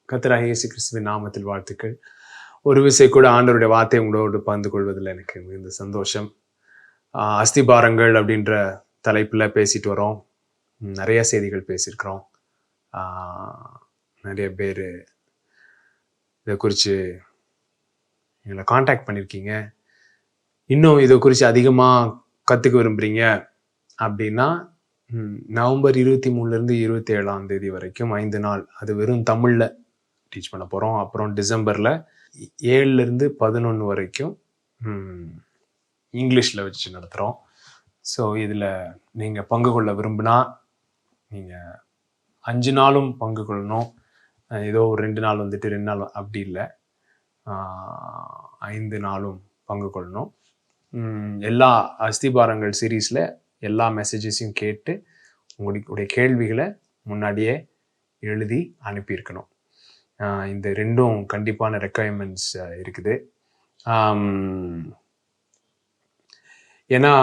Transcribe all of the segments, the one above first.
கர்த்தராகிய இயேசு கிறிஸ்துவின் நாமத்தில் வாழ்த்துக்கள். ஒரு விசை கூட ஆண்டவருடைய வார்த்தை உங்களோடு பகிர்ந்து கொள்வதில் எனக்கு மிகுந்த சந்தோஷம். அஸ்திபாரங்கள் அப்படின்ற தலைப்பில் பேசிட்டு வரோம். நிறைய செய்திகள் பேசியிருக்கிறோம். நிறைய பேர் இதை குறித்து எங்களை காண்டாக்ட் பண்ணியிருக்கீங்க. இன்னும் இதை குறித்து அதிகமாக கற்றுக்க விரும்புகிறீங்க அப்படின்னா நவம்பர் 23 27 வரைக்கும் 5 நாள் அது வெறும் தமிழில் டீச் பண்ண போகிறோம். அப்புறம் டிசம்பரில் 7 11 வரைக்கும் இங்கிலீஷில் வச்சு நடத்துகிறோம். ஸோ இதில் நீங்கள் பங்கு கொள்ள விரும்பினா நீங்கள் 5 நாளும் பங்கு கொள்ளணும். ஏதோ ஒரு 2 நாள் வந்துட்டு 2 நாள் அப்படி இல்லை, 5 நாளும் பங்கு கொள்ளணும். எல்லா அஸ்திபாரங்கள் சீரீஸில் எல்லா மெசேஜஸையும் கேட்டு உங்களுடைய கேள்விகளை முன்னாடியே எழுதி அனுப்பியிருக்கணும். இந்த ரெண்டும் கண்டிப்பான ரெக்குயர்மெண்ட்ஸ் இருக்குது. ஏன்னா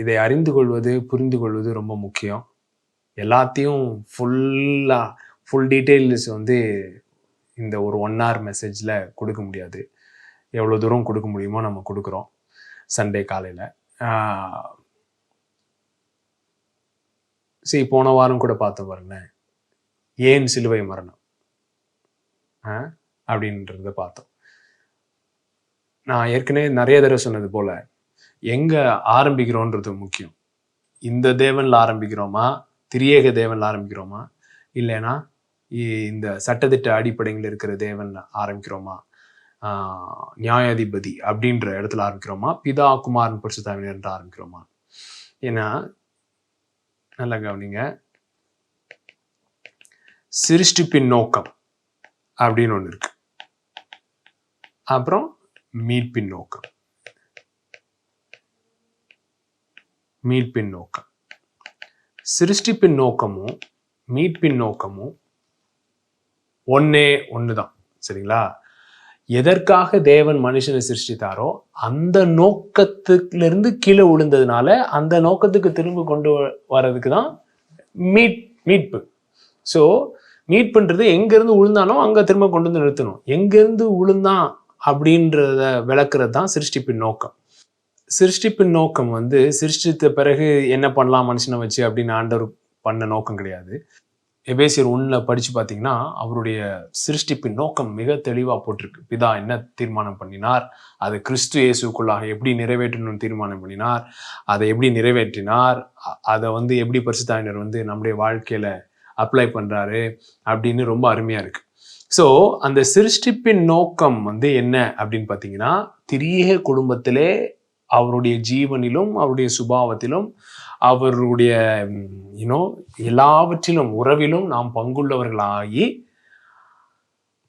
இதை அறிந்து கொள்வது, புரிந்து கொள்வது ரொம்ப முக்கியம். எல்லாத்தையும் ஃபுல் டீட்டெயில்ஸ் இந்த ஒரு 1 hour மெசேஜில் கொடுக்க முடியாது. எவ்வளோ தூரம் கொடுக்க முடியுமோ நம்ம கொடுக்குறோம். சண்டே காலையில் போன வாரம் கூட பார்த்தோம் பாருங்களேன், ஏன் சிலுவை மரணம் அப்படின்றத பார்த்தோம். நான் ஏற்கனவே நிறைய தடவை சொன்னது போல, எங்க ஆரம்பிக்கிறோன்றது முக்கியம். இந்த தேவன்ல ஆரம்பிக்கிறோமா, திரியேக தேவன்ல ஆரம்பிக்கிறோமா, இல்லைன்னா இந்த சட்டத்திட்ட அடிப்படையில் இருக்கிற தேவன்ல ஆரம்பிக்கிறோமா, நியாயாதிபதி அப்படின்ற இடத்துல ஆரம்பிக்கிறோமா, பிதா குமாரன் பரிசுத்தாவியர் என்று ஆரம்பிக்கிறோமா? ஏன்னா நல்லா கவனிங்க, சிருஷ்டிப்பின் நோக்கம் அப்படின்னு ஒன்று இருக்கு. அப்புறம் மீட்பின் நோக்கம். சிருஷ்டிப்பின் நோக்கமும் மீட்பின் நோக்கமும் ஒண்ணுதான். சரிங்களா? எதற்காக தேவன் மனுஷனை சிருஷ்டித்தாரோ அந்த நோக்கத்திலிருந்து கீழே விழுந்ததுனால அந்த நோக்கத்துக்கு திரும்ப கொண்டு வர்றதுக்கு தான் மீட்பு. ஸோ மீட்புன்றது எங்கேருந்து விழுந்தானோ அங்கே திரும்ப கொண்டு வந்து நிறுத்தணும். எங்கேருந்து விழுந்தான் அப்படின்றத விளக்குறது தான் சிருஷ்டிப்பின் நோக்கம். சிருஷ்டிப்பின் நோக்கம் சிருஷ்டித்த பிறகு என்ன பண்ணலாம் மனுஷனை வச்சு அப்படின்னு ஆண்டவர் பண்ண நோக்கம் கிடையாது. எபேசியர் 1 படிச்சு பார்த்தீங்கன்னா அவருடைய சிருஷ்டிப்பின் நோக்கம் மிக தெளிவாக போட்டிருக்கு. பிதா என்ன தீர்மானம் பண்ணினார், அதை கிறிஸ்து இயேசுக்குள்ளாக எப்படி நிறைவேற்றணும்னு தீர்மானம் பண்ணினார், அதை எப்படி நிறைவேற்றினார், அதை எப்படி பரிசுத்தாவினர் நம்முடைய வாழ்க்கையில அப்ளை பண்றாரு அப்படின்னு ரொம்ப அருமையா இருக்கு. ஸோ அந்த சிருஷ்டிப்பின் நோக்கம் என்ன அப்படின்னு பார்த்தீங்கன்னா, திரியேக குடும்பத்திலே அவருடைய ஜீவனிலும் அவருடைய சுபாவத்திலும் அவருடைய எல்லாவற்றிலும் உறவிலும் நாம் பங்குள்ளவர்களாகி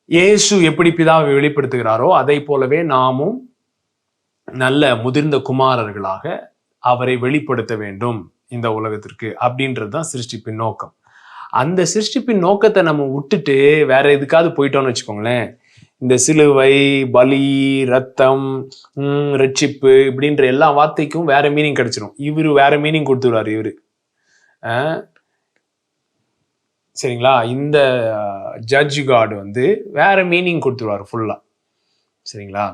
இயேசு எப்படி பிதாவை வெளிப்படுத்துகிறாரோ அதை போலவே நாமும் நல்ல முதிர்ந்த குமாரர்களாக அவரை வெளிப்படுத்த வேண்டும் இந்த உலகத்திற்கு அப்படின்றது தான் சிருஷ்டிப்பின் நோக்கம். அந்த சிருஷ்டிப்பின் நோக்கத்தை நம்ம விட்டுட்டு வேற எதுக்காவது போயிட்டோம்னு வச்சுக்கோங்களேன், இந்த சிலுவை, பலி, ரத்தம், ரட்சிப்பு இப்படின்ற எல்லா வார்த்தைக்கும் வேற மீனிங் கிடைச்சிடும். இவரு வேற மீனிங் கொடுத்துருவாரு இவரு. சரிங்களா? இந்த ஜட்ஜ் காட் வேற மீனிங் கொடுத்துருவாரு ஃபுல்லா. சரிங்களா?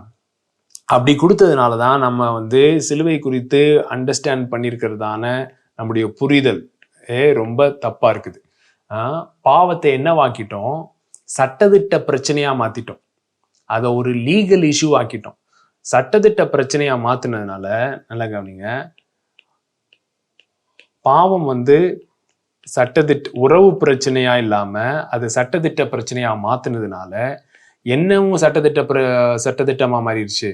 அப்படி கொடுத்ததுனால தான் நம்ம சிலுவை குறித்து அண்டர்ஸ்டாண்ட் பண்ணியிருக்கிறதான நம்முடைய புரிதல் ரொம்ப தப்பா இருக்குது. பாவத்தை என்னவாக்கிட்டோம், சட்டத்திட்ட பிரச்சனையா மாத்திட்டோம். அதை ஒரு லீகல் இஷ்யூ ஆக்கிட்டோம். சட்டத்திட்ட பிரச்சனையா மாத்தினதுனால நல்லா கவனிங்க, பாவம் சட்டத்திட்ட உறவு பிரச்சனையா இல்லாம அது சட்டத்திட்ட பிரச்சனையா மாத்தினதுனால என்னவும் சட்டத்திட்டமா மாறிடுச்சு,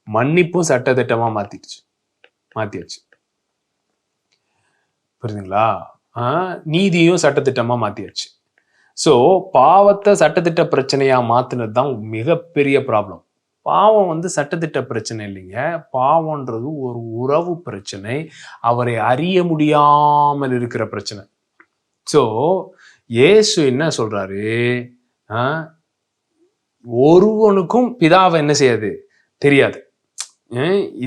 மன்னிப்பும் சட்டத்திட்டமா மாத்தியாச்சு. புரியுதுங்களா? நீதியும் சட்டத்திட்டமா மாத்தியாச்சு. ஸோ பாவத்தை சட்டத்திட்ட பிரச்சனையா மாத்தினது தான் மிகப்பெரிய ப்ராப்ளம். பாவம் சட்டத்திட்ட பிரச்சனை இல்லைங்க. பாவம்ன்றது ஒரு உறவு பிரச்சனை, அவரை அறிய முடியாமல் இருக்கிற பிரச்சனை. ஸோ இயேசு என்ன சொல்றாரு, ஒருவனுக்கும் பிதாவை என்ன செய்யாது தெரியாது.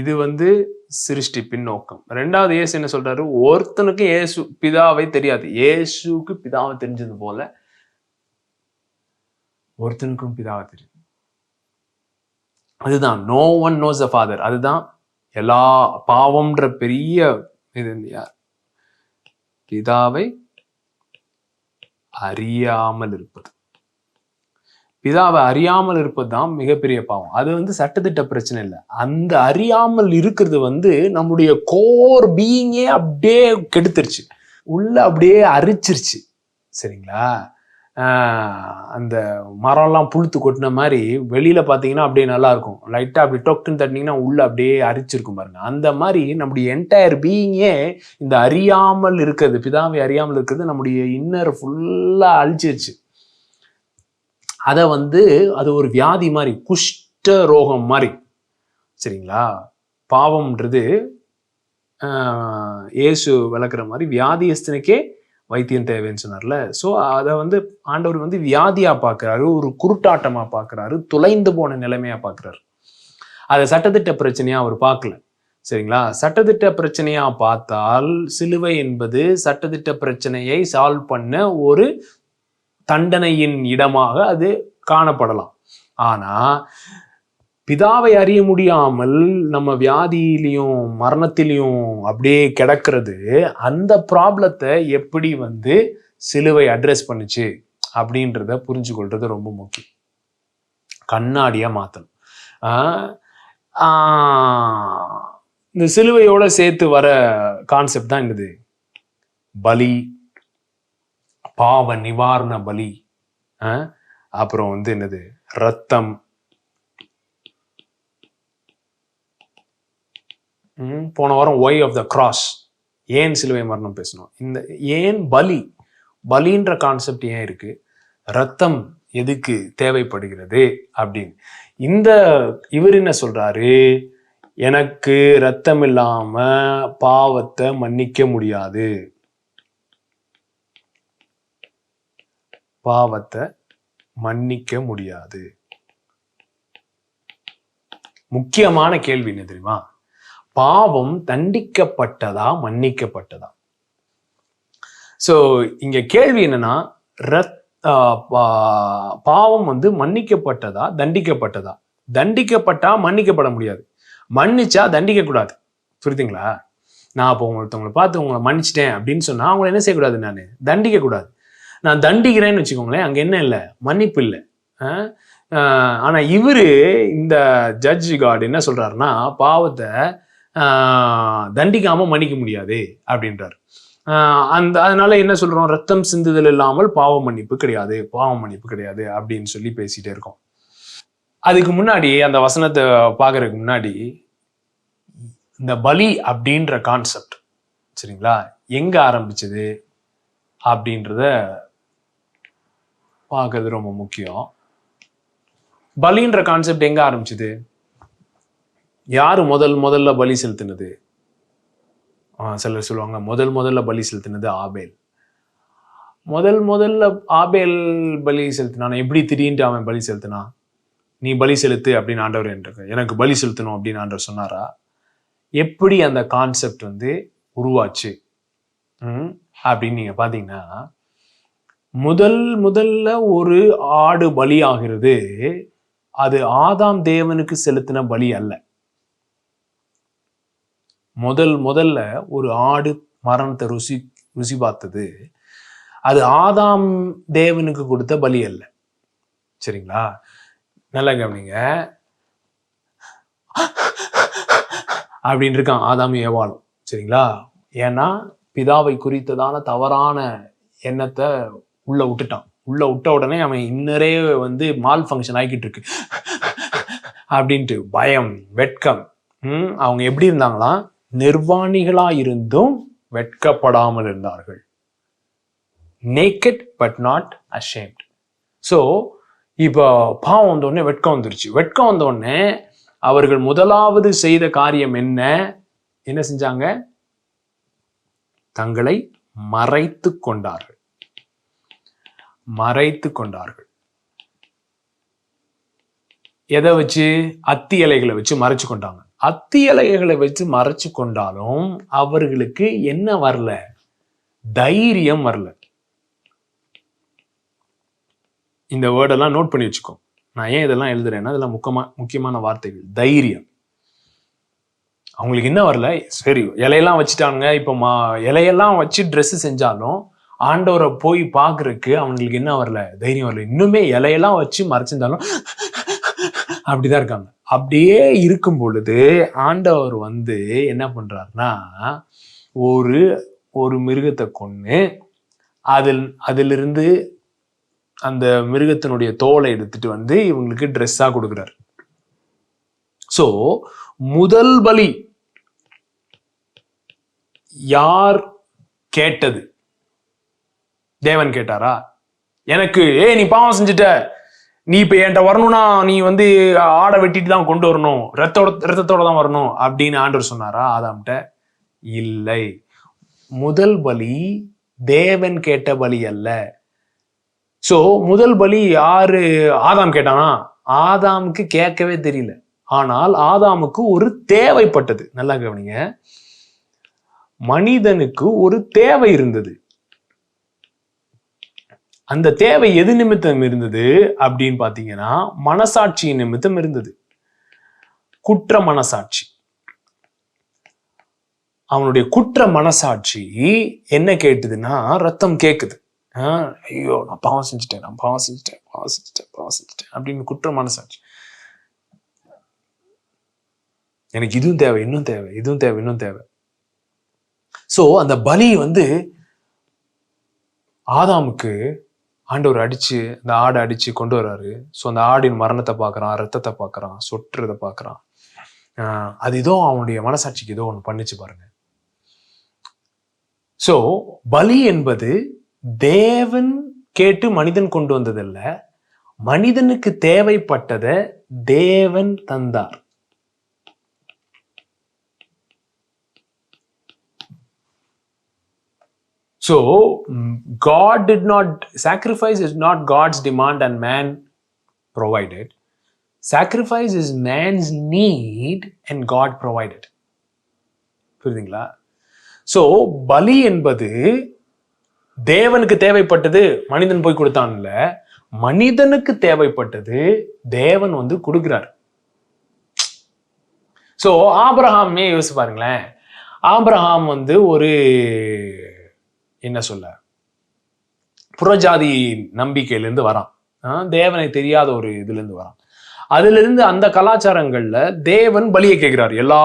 இது சிருஷ்டிப்பின் நோக்கம். 2வது இயேசு என்ன சொல்றாரு, ஒருத்தனுக்கும் இயேசு பிதாவை தெரியாது. இயேசுக்கு பிதாவை தெரிஞ்சது போல ஒருத்தனுக்கும் பிதாவை தெரியும். அதுதான் no one knows the father. அதுதான் எல்லா பாவம்ன்ற பெரிய இது இல்லையா, பிதாவை அறியாமல் இருப்பது. பிதாவை அறியாமல் இருப்பது தான் மிகப்பெரிய பாவம். அது வந்து சட்டத்திட்ட பிரச்சனை இல்லை. அந்த அறியாமல் இருக்கிறது நம்முடைய கோர் பீயிங்கே அப்படியே கெடுத்துருச்சு, உள்ள அப்படியே அரிச்சிருச்சு. சரிங்களா? அந்த மரம்லாம் புழுத்து கொட்டின மாதிரி வெளியில பார்த்தீங்கன்னா அப்படியே நல்லா இருக்கும், லைட்டாக அப்படி டொக்குன்னு தட்டினீங்கன்னா உள்ள அப்படியே அரிச்சிருக்கும் பாருங்க. அந்த மாதிரி நம்முடைய என்டையர் பீயிங்கே இந்த அறியாமல் இருக்கிறது, பிதாவை அறியாமல் இருக்கிறது நம்முடைய இன்னர் ஃபுல்லாக அழிச்சிருச்சு. அதை அது ஒரு வியாதி மாதிரி, குஷ்ட ரோகம் மாதிரி. சரிங்களா? பாவம்ன்றது இயேசு விளக்குற மாதிரி வியாதியஸ்தனுக்கே வைத்தியம் தேவைன்னு சொன்னார்ல. ஸோ அதை ஆண்டவர் வியாதியா பார்க்குறாரு, ஒரு குருட்டாட்டமா பார்க்குறாரு, துளைந்து போன நிலைமையா பார்க்குறாரு. அதை சட்டத்திட்ட பிரச்சனையா அவர் பார்க்கல. சரிங்களா? சட்டத்திட்ட பிரச்சனையா பார்த்தால் சிலுவை என்பது சட்டத்திட்ட பிரச்சனையை சால்வ் பண்ண ஒரு தண்டனையின் இடமாக அது காணப்படலாம். ஆனா பிதாவை அறிய முடியாமல் நம்ம வியாதியிலையும் மரணத்திலையும் அப்படியே கிடக்கிறது, அந்த ப்ராப்ளத்தை எப்படி சிலுவை அட்ரஸ் பண்ணுச்சு அப்படின்றத புரிஞ்சு கொள்றது ரொம்ப முக்கியம். கண்ணாடியா மாத்தணும். இந்த சிலுவையோட சேர்த்து வர கான்செப்ட் தான் என்னது? பலி, பாவ நிவாரண பலி, அப்புறம் என்னது, ரத்தம். போன வாரம் ஒய் ஆஃப் த கிராஸ், ஏன் சிலுவை மரணம் பேசணும். இந்த ஏன் பலின்ற கான்செப்ட் ஏன் இருக்கு, ரத்தம் எதுக்கு தேவைப்படுகிறது அப்படின்னு இவர் என்ன சொல்றாரு? எனக்கு ரத்தம் இல்லாம பாவத்தை மன்னிக்க முடியாது, பாவத்தை மன்னிக்க முடியாது. முக்கியமான கேள்வி என்ன தெரியுமா? பாவம் தண்டிக்கப்பட்டதா மன்னிக்கப்பட்டதா? சோ இங்க கேள்வி என்னன்னா, பாவம் மன்னிக்கப்பட்டதா தண்டிக்கப்பட்டதா? தண்டிக்கப்பட்டா மன்னிக்கப்பட முடியாது, மன்னிச்சா தண்டிக்க கூடாது. புரியுதுங்களா? நான் இப்போ ஒருத்தவங்களை பார்த்து உங்களை மன்னிச்சிட்டேன் அப்படின்னு சொன்னா அவங்களை என்ன செய்யக்கூடாது? நான் தண்டிக்க கூடாது. நான் தண்டிக்கிறேன்னு வச்சுக்கோங்களேன், அங்க என்ன இல்லை, மன்னிப்பு இல்லை. ஆனா இவரு இந்த ஜட்ஜ் காட் என்ன சொல்றாருன்னா, பாவத்தை தண்டிக்காம மன்னிக்க முடியாது அப்படின்றாரு. அதனால என்ன சொல்றோம்? ரத்தம் சிந்துதல் இல்லாமல் பாவ மன்னிப்பு கிடையாது, பாவ மன்னிப்பு கிடையாது அப்படின்னு சொல்லி பேசிட்டே இருக்கோம். அதுக்கு முன்னாடி அந்த வசனத்தை பார்க்கறதுக்கு முன்னாடி இந்த பலி அப்படின்ற கான்செப்ட், சரிங்களா, எங்க ஆரம்பிச்சது அப்படின்றத பார்க்கறது ரொம்ப முக்கியம். பலின்ற கான்செப்ட் எங்க ஆரம்பிச்சது? யாரு முதல்ல பலி செலுத்தினது? சிலர் சொல்லுவாங்க முதல்ல பலி செலுத்தினது ஆபேல். முதல்ல ஆபேல் பலி செலுத்தினான். எப்படி திடீர்னு அவன் பலி செலுத்தினான்? நீ பலி செலுத்து அப்படின்னு ஆண்டவர் எனக்கு பலி செலுத்தணும் அப்படின்னு ஆண்டவர் சொன்னாரா? எப்படி அந்த கான்செப்ட் உருவாச்சு அப்படின்னு நீங்க பாத்தீங்கன்னா, முதல்ல ஒரு ஆடு பலி ஆகிறது, அது ஆதாம் தேவனுக்கு செலுத்தின பலி அல்ல. முதல்ல ஒரு ஆடு மரணத்தை ருசி பார்த்தது, அது ஆதாம் தேவனுக்கு கொடுத்த பலி அல்ல. சரிங்களா? நல்லா கவனிங்க. அப்படின்னு இருக்கான் ஆதாம் ஏவாளும். சரிங்களா? ஏன்னா பிதாவை குறித்ததான தவறான எண்ணத்தை உள்ள விட்டுட்டான். உள்ள விட்ட உடனே அவன் இன்னரே மால் ஃபங்க்ஷன் ஆகிக்கிட்டு இருக்கு அப்படின்ட்டு பயம், வெட்கம். அவங்க எப்படி இருந்தாங்களாம்? நிர்வாணிகளா இருந்தும் வெட்கப்படாமல் இருந்தார்கள். Naked but not ashamed. So இப்போ பாவம் வந்த உடனே வெட்கம் வந்துருச்சு. வெட்கம் வந்த உடனே அவர்கள் முதலாவது செய்த காரியம் என்ன செஞ்சாங்க? தங்களை மறைத்து கொண்டார்கள். எதை வச்சு? அத்தி இலைகளை வச்சு மறைச்சு கொண்டாங்க. அத்தி இலைகளை வச்சு மறைச்சு கொண்டாலும் அவர்களுக்கு என்ன வரல? தைரியம் வரல. இந்த வேர்டெல்லாம் நோட் பண்ணி வச்சுக்கோ. நான் ஏன் இதெல்லாம் எழுதுறேன்னா இதெல்லாம் முக்கியமான வார்த்தைகள். தைரியம். அவங்களுக்கு என்ன வரல, சரி இலையெல்லாம் வச்சுட்டாங்க, இப்போ இலையெல்லாம் வச்சு ட்ரெஸ் செஞ்சாலும் ஆண்டவரை போய் பார்க்கறதுக்கு அவங்களுக்கு என்ன வரல, தைரியம் வரல. இன்னுமே இலையெல்லாம் வச்சு மறைச்சிருந்தாலும் அப்படிதான் இருக்காங்க. அப்படியே இருக்கும் பொழுது ஆண்டவர் வந்து என்ன பண்றாருன்னா, ஒரு மிருகத்தை கொன்னு அதிலிருந்து அந்த மிருகத்தினுடைய தோலை எடுத்துட்டு வந்து இவங்களுக்கு ட்ரெஸ்ஸா கொடுக்குறாரு. சோ முதல் பலி யார் கேட்டது? தேவன் கேட்டாரா? எனக்கு நீ பாவம் செஞ்சுட்ட, நீ இப்ப என்கிட்ட வரணும்னா நீ வந்து ஆடை வெட்டிட்டு தான் கொண்டு வரணும், ரத்தத்தோட தான் வரணும் அப்படின்னு ஆண்டவர் சொன்னாரா ஆதாம்கிட்ட? இல்லை. முதல் பலி தேவன் கேட்ட பலி அல்ல. சோ முதல் பலி யாரு ஆதாம் கேட்டானா? ஆதாமுக்கு கேட்கவே தெரியல. ஆனால் ஆதாமுக்கு ஒரு தேவைப்பட்டது. நல்லா கவனிங்க, மனிதனுக்கு ஒரு தேவை இருந்தது. அந்த தேவை எது நிமித்தம் இருந்தது அப்படின்னு பாத்தீங்கன்னா, மனசாட்சியின் நிமித்தம் இருந்தது. குற்ற மனசாட்சி. அவனுடைய குற்ற மனசாட்சி என்ன கேட்டுதுன்னா, ரத்தம் கேக்குது. ஐயோ நான் பாவம் செஞ்சுட்டேன் அப்படின்னு குற்ற மனசாட்சி. எனக்கு இதுவும் தேவை, இன்னும் தேவை, இதுவும் தேவை, இன்னும் தேவை. சோ அந்த பலி வந்து ஆதாமுக்கு ஆண்டவர் அடிச்சு, அந்த ஆடை அடிச்சு கொண்டு வர்றாரு. ஸோ அந்த ஆடின் மரணத்தை பார்க்கறான், ரத்தத்தை பார்க்கறான், சொட்டுறதை பார்க்கறான். அது ஏதோ அவனுடைய மனசாட்சிக்கு ஏதோ ஒன்று பண்ணிச்சு பாருங்க. சோ பலி என்பது தேவன் கேட்டு மனிதன் கொண்டு வந்ததில்ல, மனிதனுக்கு தேவைப்பட்டதை தேவன் தந்தார். So God did not, sacrifice is not God's demand and man provided. Sacrifice is man's need and God provided. புரியுதுங்களா? So பலி என்பது தேவனுக்கு தேவைப்பட்டது, மனிதன் போய் கொடுத்தான்ல, மனிதனுக்கு தேவைப்பட்டது தேவன் வந்து கொடுக்கிறார். சோ ஆபிரகாமே யோசிச்சு பாருங்களேன். ஆபிரகாம் வந்து ஒரு என்ன சொல்ல, புறஜாதி நம்பிக்கையிலிருந்து வரான். தேவனை தெரியாத ஒரு இதுல இருந்து வரான். அதுல இருந்து அந்த கலாச்சாரங்கள்ல தேவன் பலியை கேட்கிறார். எல்லா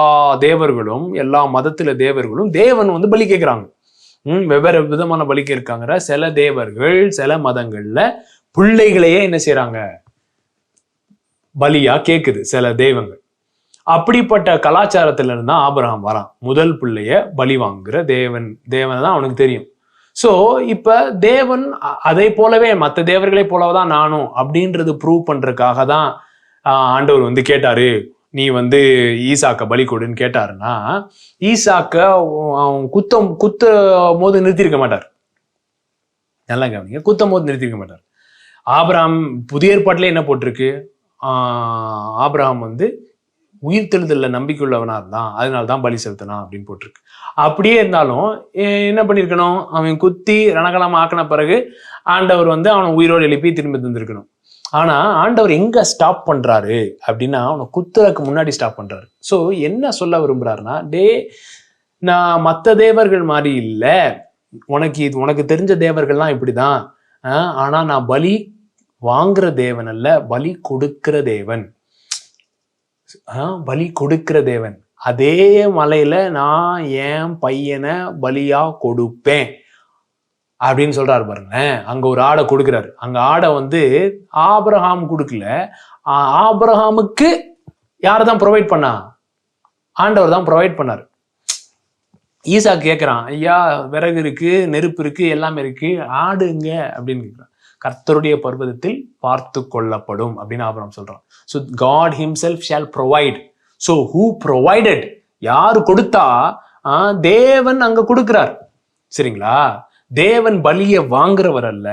தேவர்களும், எல்லா மதத்துல தேவர்களும் தேவன் வந்து பலி கேட்கிறாங்க. வெவ்வேறு விதமான பலி கேட்காங்க. சில தேவர்கள் சில மதங்கள்ல பிள்ளைகளையே என்ன செய்யறாங்க, பலியா கேக்குது சில தெய்வங்கள். அப்படிப்பட்ட கலாச்சாரத்துல இருந்தா ஆபிரகாம் வரான். முதல் பிள்ளைய பலி வாங்குற தேவனை தான் அவனுக்கு தெரியும். சோ இப்ப தேவன் அதை போலவே மற்ற தேவர்களை போலதான் நானும் அப்படின்றது ப்ரூவ் பண்றதுக்காக தான் ஆண்டவர் வந்து கேட்டாரு, நீ வந்து ஈசாக்க பலி கொடுன்னு கேட்டாருன்னா, ஈசாக்க குத்த போது நிறுத்திருக்க மாட்டார். நல்லா கவனிங்க, குத்தும் போது நிறுத்திருக்க மாட்டார். ஆபிரகாம் புதிய ஏற்பாட்டிலே என்ன போட்டிருக்கு, ஆபிரகாம் வந்து உயிர்த்தெழுதல்ல நம்பிக்கையுள்ளவனா இருந்தான், அதனால்தான் பலி செலுத்தினான் அப்படின்னு போட்டிருக்கு. அப்படியே இருந்தாலும் என்ன பண்ணிருக்கணும், அவன் குத்தி ரணகலம் ஆக்கின பிறகு ஆண்டவர் வந்து அவனை உயிரோடு எழுப்பி திரும்பி தந்திருக்கணும். ஆனா ஆண்டவர் எங்க ஸ்டாப் பண்றாரு அப்படின்னா, அவனை குத்துறதுக்கு முன்னாடி ஸ்டாப் பண்றாரு. சோ என்ன சொல்ல விரும்புறாருன்னா, நான் மற்ற தேவர்கள் மாதிரி இல்ல, உனக்கு தெரிஞ்ச தேவர்கள்லாம் இப்படிதான், ஆனா நான் பலி வாங்குற தேவன் அல்ல, பலி கொடுக்கிற தேவன். பலி கொடுக்கிற தேவன். அதே மலையில நான் என் பையனை பலியா கொடுப்பேன் அப்படின்னு சொல்றாரு பாருங்க. அங்க ஒரு ஆடை கொடுக்கிறாரு. அங்க ஆடை வந்து ஆபிரகாம் கொடுக்கல, ஆபிரகாமுக்கு யாரதான் ப்ரொவைட் பண்ணா, ஆண்டவர் தான் ப்ரொவைட் பண்ணாரு. ஈசா கேட்கிறான், ஐயா விறகு இருக்கு, நெருப்பு இருக்கு, எல்லாமே இருக்கு, ஆடுங்க அப்படின்னு கேட்கிறான். கர்த்தருடைய பர்வதத்தில் பார்த்து கொள்ளப்படும் அப்படின்னு ஆபிரகாம் சொல்றான். So God himself shall provide. So who provided? யாரு கொடுத்தா? தேவன் அங்க கொடுக்கிறார். சரிங்களா? தேவன் பலியை வாங்குறவர் அல்ல,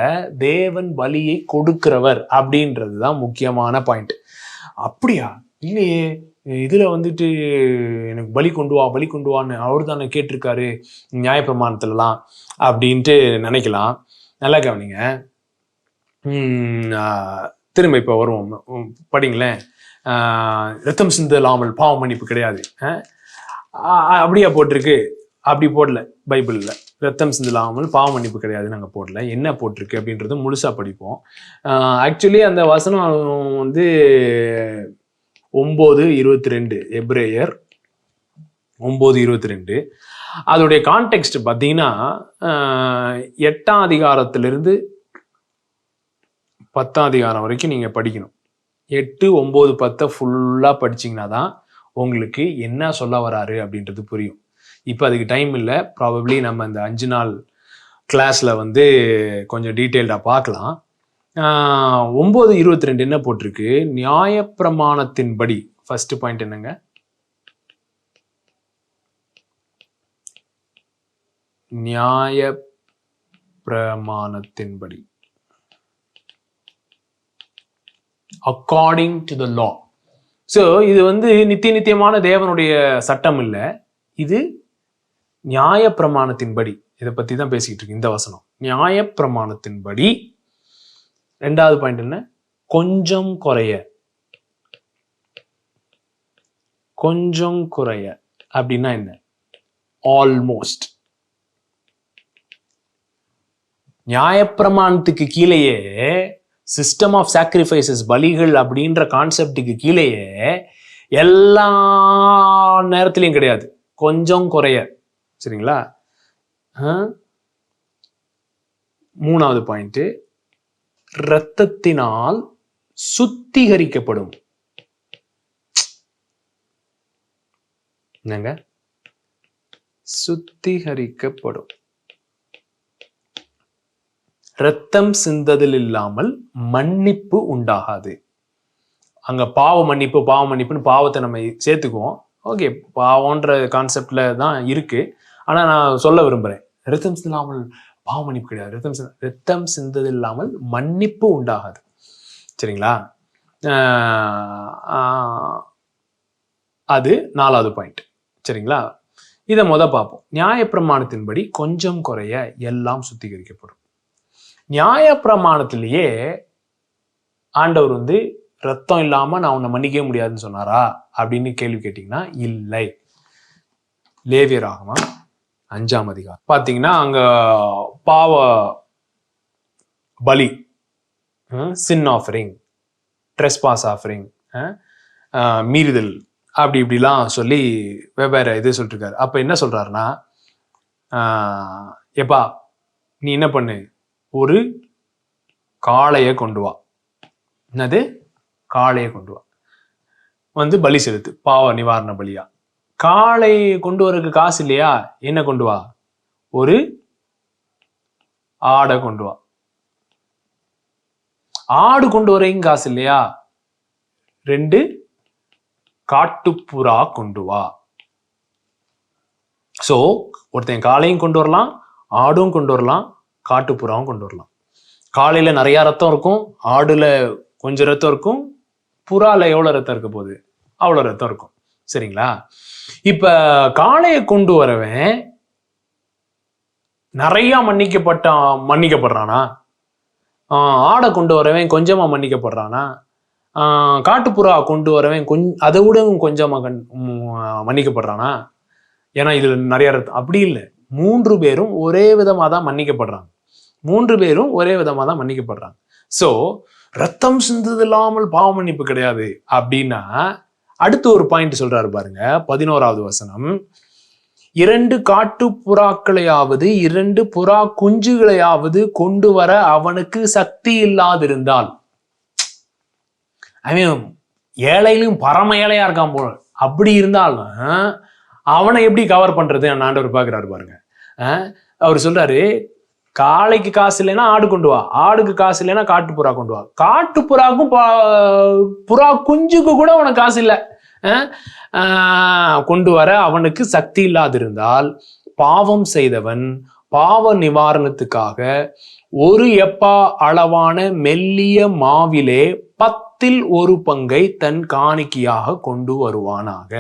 தேவன் பலியை கொடுக்கிறவர் அப்படின்றதுதான் முக்கியமான பாயிண்ட். அப்படியா? இல்லையே, இதுல வந்துட்டு எனக்கு பலி கொண்டு வான்னு அவர் தானே கேட்டிருக்காரு நியாயப்பிரமாணத்துலலாம் அப்படின்ட்டு நினைக்கலாம். நல்லா கவனிங்க, திரும்ப இப்போ வருவோம், படிங்களேன். ரத்தம் சிந்தலாமல் பாவ மன்னிப்பு கிடையாது, அப்படியா போட்டிருக்கு? அப்படி போடல பைபிளில். ரத்தம் சிந்தலாமல் பாவ மன்னிப்பு கிடையாதுன்னு நாங்கள் போடல. என்ன போட்டிருக்கு அப்படின்றது முழுசாக படிப்போம். ஆக்சுவலி அந்த வசனம் வந்து 9:22, எபிரேயர் 9:22. அதோடைய கான்டெக்ஸ்ட் பார்த்தீங்கன்னா 8ஆம் அதிகாரத்திலிருந்து 10ஆம் அதிகாரம் வரைக்கும் நீங்கள் படிக்கணும். 8, 9, 10 ஃபுல்லாக படிச்சிங்கன்னா தான் உங்களுக்கு என்ன சொல்ல வராரு அப்படின்றது புரியும். இப்போ அதுக்கு டைம் இல்லை. ப்ராபப்ளி நம்ம இந்த 5 நாள் கிளாஸில் வந்து கொஞ்சம் டீட்டெயில்டாக பார்க்கலாம். 9:22 என்ன போட்டிருக்கு? நியாயப்பிரமாணத்தின்படி. ஃபர்ஸ்ட் பாயிண்ட் என்னங்க? நியாயப்பிரமாணத்தின்படி, according to the law. So இது வந்து நித்தியமான தேவனுடைய சட்டம் இல்லை, இது நியாயப்பிரமாணத்தின்படி. இதை பற்றி தான் பேசிக்கிட்டு இருக்கு இந்த வசனம். நியாயப்பிரமாணத்தின்படி. 2வது பாயிண்ட் என்ன? கொஞ்சம் குறைய. கொஞ்சம் குறைய அப்படின்னா என்ன? ஆல்மோஸ்ட். நியாயப்பிரமாணத்துக்கு கீழேயே சிஸ்டம் ஆஃப் சாக்ரிஃபைசஸ், பலிகள் அப்படின்ற கான்செப்டுக்கு கீழேயே எல்லா நேரத்திலையும் கிடையாது, கொஞ்சம் குறைய. சரிங்களா? 3வது பாயிண்ட், இரத்தத்தினால் சுத்திகரிக்கப்படும். என்னங்க? சுத்திகரிக்கப்படும். இரத்தம் சிந்ததில் இல்லாமல் மன்னிப்பு உண்டாகாது. அங்க பாவ மன்னிப்புன்னு பாவத்தை நம்ம சேர்த்துக்குவோம். ஓகே, பாவம்ன்ற கான்செப்ட்ல தான் இருக்கு. ஆனா நான் சொல்ல விரும்புறேன், இரத்தம் சிந்தாமல் பாவ மன்னிப்பு கிடையாது. இரத்தம் சிந்ததில் இல்லாமல் மன்னிப்பு உண்டாகாது. சரிங்களா? அது 4வது பாயிண்ட். சரிங்களா? இதை பார்ப்போம். நியாயப்பிரமாணத்தின்படி கொஞ்சம் குறைய எல்லாம் சுத்திகரிக்கப்படும். நியாயப்பிரமாணத்திலேயே ஆண்டவர் வந்து ரத்தம் இல்லாம நான் உன்னை மன்னிக்கவே முடியாதுன்னு சொன்னாரா அப்படின்னு கேள்வி கேட்டீங்கன்னா இல்லை. லேவியராகமம் 5ஆம் அதிகாரம் பார்த்தீங்கன்னா அங்க பாவ பலி, சின் ஆஃபரிங், ட்ரெஸ்பாஸ் ஆஃபரிங், மீறுதல், அப்படி இப்படிலாம் சொல்லி வெவ்வேறு இது சொல்லிட்டு இருக்காரு. அப்ப என்ன சொல்றாருன்னா, எப்பா நீ என்ன பண்ணு, ஒரு காளையை கொண்டு வா. என்னது? காளையை கொண்டு வா, வந்து பலி செலுத்து, பாவ நிவாரண பலியா. காளை கொண்டு வரதுக்கு காசு இல்லையா? என்ன கொண்டு வா? ஒரு ஆடை கொண்டு வா. ஆடு கொண்டு வரைக்கும் காசு இல்லையா? 2 காட்டுப்புறா கொண்டு வா. சோ ஒருத்தன் காளையும் கொண்டு வரலாம், ஆடும் கொண்டு வரலாம், காட்டுப்புறாவும் கொண்டு வரலாம். காளையில நிறைய ரத்தம் இருக்கும், ஆடுல கொஞ்சம் ரத்தம் இருக்கும், புறால எவ்வளவு ரத்தம் இருக்க போகுது? அவ்வளவு ரத்தம் இருக்கும். சரிங்களா? இப்ப காளையை கொண்டு வரவன் நிறைய மன்னிக்கப்படுறானா? ஆடை கொண்டு வரவன் கொஞ்சமா மன்னிக்கப்படுறானா? காட்டுப்புறா கொண்டு வரவன் அதை விட கொஞ்சமா மன்னிக்கப்படுறானா? ஏன்னா இதுல நிறைய ரத்தம். அப்படி இல்லை, 3 பேரும் ஒரே விதமா தான் மன்னிக்கப்படுறாங்க. 3 பேரும் ஒரே விதமா தான் மன்னிக்கப்படுறாங்க. சோ ரத்தம் சிந்தது இல்லாமல் பாவ மன்னிப்பு கிடையாது அப்படின்னா அடுத்து ஒரு பாயிண்ட் சொல்றாரு பாருங்க, 11வது வசனம். 2 காட்டுப்புறாக்களையாவது 2 புறா குஞ்சுகளையாவது கொண்டு வர அவனுக்கு சக்தி இல்லாதிருந்தால், ஏழையிலும் பரம ஏழையா இருக்கான் போல, அப்படி இருந்தாலும் அவனை எப்படி கவர் பண்றது ஆண்டவர் பாக்குறாரு பாருங்க. அவர் சொல்றாரு, காளைக்கு காசு இல்லைன்னா ஆடு கொண்டு வா, ஆடுக்கு காசு இல்லைன்னா காட்டுப்புறா கொண்டு வா, காட்டுப்புறாக்கும் புறா குஞ்சுக்கு கூட உனக்கு காசு இல்லை, கொண்டு வர அவனுக்கு சக்தி இல்லாதிருந்தால் பாவம் செய்தவன் பாவ நிவாரணத்துக்காக ஒரு எப்பா அளவான மெல்லிய மாவிலே 10ல் 1 பங்கை தன் காணிக்கையாக கொண்டு வருவானாக.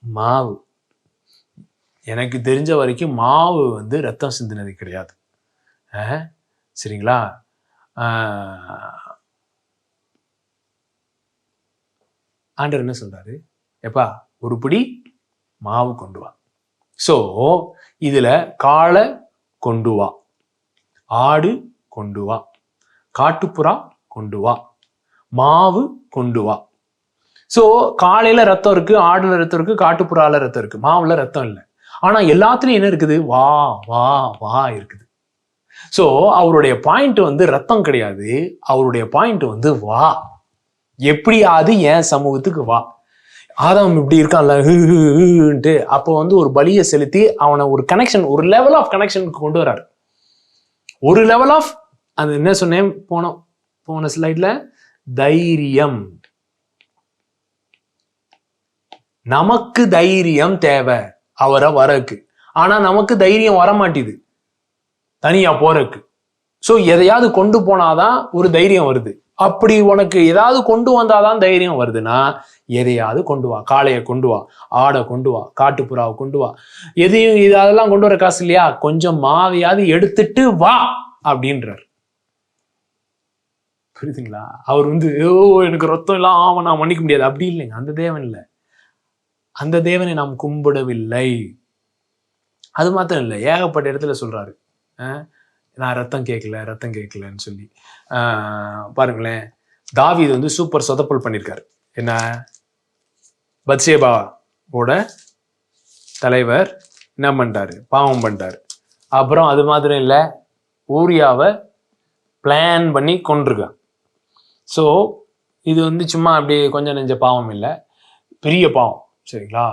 மாவு எனக்கு தெரிஞ்ச வரைக்கும் மாவு வந்து ரத்தம் சிந்தினது கிடையாது. சரிங்களா? ஆண்டவர் என்ன சொல்றாரு? எப்பா ஒரு பிடி மாவு கொண்டு வா. ஸோ இதுல காளை கொண்டு வா, ஆடு கொண்டு வா, காட்டுப்புறா கொண்டு வா, மாவு கொண்டு வா. ஸோ காளையில ரத்தம் இருக்கு, ஆடுல ரத்தம் இருக்கு, காட்டுப்புறால ரத்தம் இருக்கு, மாவுல ரத்தம் இல்லை. ஆனா எல்லாத்துலயும் என்ன இருக்குது? வா வா வா இருக்குது. ஸோ அவருடைய பாயிண்ட் வந்து ரத்தம் கிடையாது, அவருடைய பாயிண்ட் வந்து வா. எப்படியாவது என் சமூகத்துக்கு வா. ஆதாம் இப்படி இருக்கான்ல, அப்போ வந்து ஒரு பலியை செலுத்தி அவனை ஒரு கனெக்ஷன், ஒரு லெவல் ஆஃப் கனெக்ஷனுக்கு கொண்டு வர்றாரு. ஒரு லெவல் ஆஃப், அது என்ன சொன்னேன் போன ஸ்லைட்ல, தைரியம். நமக்கு தைரியம் தேவை அவரை வரக்கு. ஆனா நமக்கு தைரியம் வர மாட்டேது தனியா போறக்கு. ஸோ எதையாவது கொண்டு போனாதான் ஒரு தைரியம் வருது. அப்படி உனக்கு ஏதாவது கொண்டு வந்தாதான் தைரியம் வருதுன்னா, எதையாவது கொண்டு வா. காளையை கொண்டு வா, ஆடை கொண்டு வா, காட்டுப்புறாவை கொண்டு வா. எதையும் அதெல்லாம் கொண்டு வர காசு இல்லையா, கொஞ்சம் மாவையாவது எடுத்துட்டு வா அப்படின்றார். புரியுதுங்களா? அவர் வந்து எனக்கு ரத்தம் எல்லாம் நான் மன்னிக்க முடியாது அப்படி இல்லைங்க. அந்த தேவன் இல்லை, அந்த தேவனை நாம் கும்பிடவில்லை. அது மாத்திரம் இல்லை, ஏகப்பட்ட இடத்துல சொல்றாரு, நான் ரத்தம் கேட்கலன்னு சொல்லி. பாருங்களேன், தாவீது வந்து சூப்பர் சொதப்பல் பண்ணியிருக்காரு. என்ன? பத்சேபாவோட தலைவர் என்ன பண்ணிட்டாரு? பாவம் பண்ணிட்டாரு. அப்புறம் அது மாத்திரம் இல்லை, ஊரியாவை பிளான் பண்ணி கொண்டிருக்கான். ஸோ இது வந்து சும்மா அப்படி கொஞ்சம் நெஞ்ச பாவம் இல்லை, பெரிய பாவம். சரிங்களா?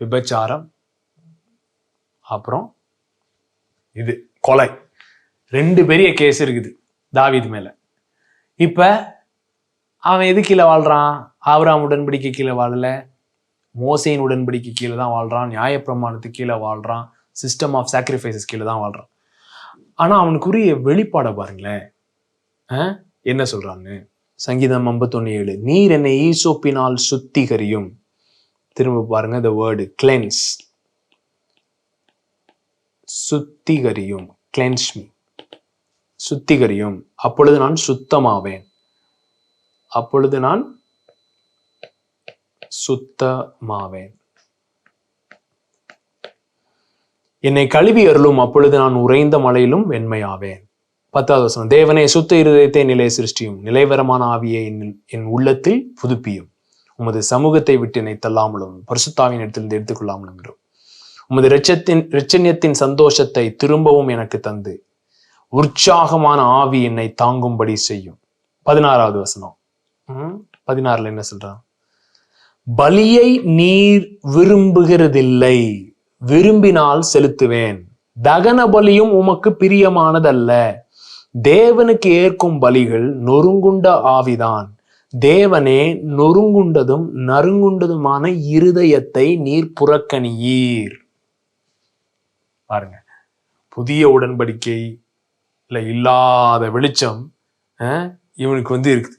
விபச்சாரம், அப்புறம் இது கொலை, 2 பெரிய கேஸ் இருக்குது தாவீது மேல. இப்ப அவன் எது கீழே வாழ்றான்? ஆபிரகாம் உடன்படிக்கை கீழே வாழல, மோசேயின் உடன்படிக்கை கீழே தான் வாழ்றான், நியாயப்பிரமாணத்துக்கு கீழே வாழ்றான், சிஸ்டம் ஆஃப் சாக்ரிஃபைசஸ் கீழே தான் வாழ்றான். ஆனா அவனுக்குரிய வெளிப்பாடை பாருங்களேன், என்ன சொல்றாங்க? சங்கீதம் 51:7, நீர் என்னை ஈசோப்பினால் சுத்திகரியும். திரும்ப பாருங்க, the word cleanse, சுத்திகரியும், cleanse me, சுத்திகரியும், அப்பொழுது நான் சுத்தமாவேன், அப்பொழுது நான் சுத்தமாவேன். என்னை கழுவி அருளும், அப்பொழுது நான் உறைந்த மலையிலும் வெண்மையாவேன். 10வது வசனம், தேவனே சுத்த இருதயத்தை நிலை சிருஷ்டியும், நிலைவரமான ஆவியை என் உள்ளத்தில் புதுப்பியும், உமது சமூகத்தை விட்டு என்னை தள்ளாமலும் பரிசுத்தாவின் இடத்திலிருந்து எடுத்துக்கொள்ளாமலும் என்றும், உமது இரட்சண்யத்தின் சந்தோஷத்தை திரும்பவும் எனக்கு தந்து உற்சாகமான ஆவி என்னை தாங்கும்படி செய்யும். 16வது வசனம், 16ல என்ன சொல்றான்? பலியை நீர் விரும்புகிறதில்லை, விரும்பினால் செலுத்துவேன், தகன பலியும் உமக்கு பிரியமானதல்ல. தேவனுக்கு ஏற்கும் பலிகள் நொறுங்குண்ட ஆவிதான். தேவனே, நொறுங்குண்டதும் நறுங்குண்டதுமான இருதயத்தை நீர் புறக்கணியீர். பாருங்க, புதிய உடன்படிக்கையில இல்லாத வெளிச்சம் இவனுக்கு வந்து இருக்குது.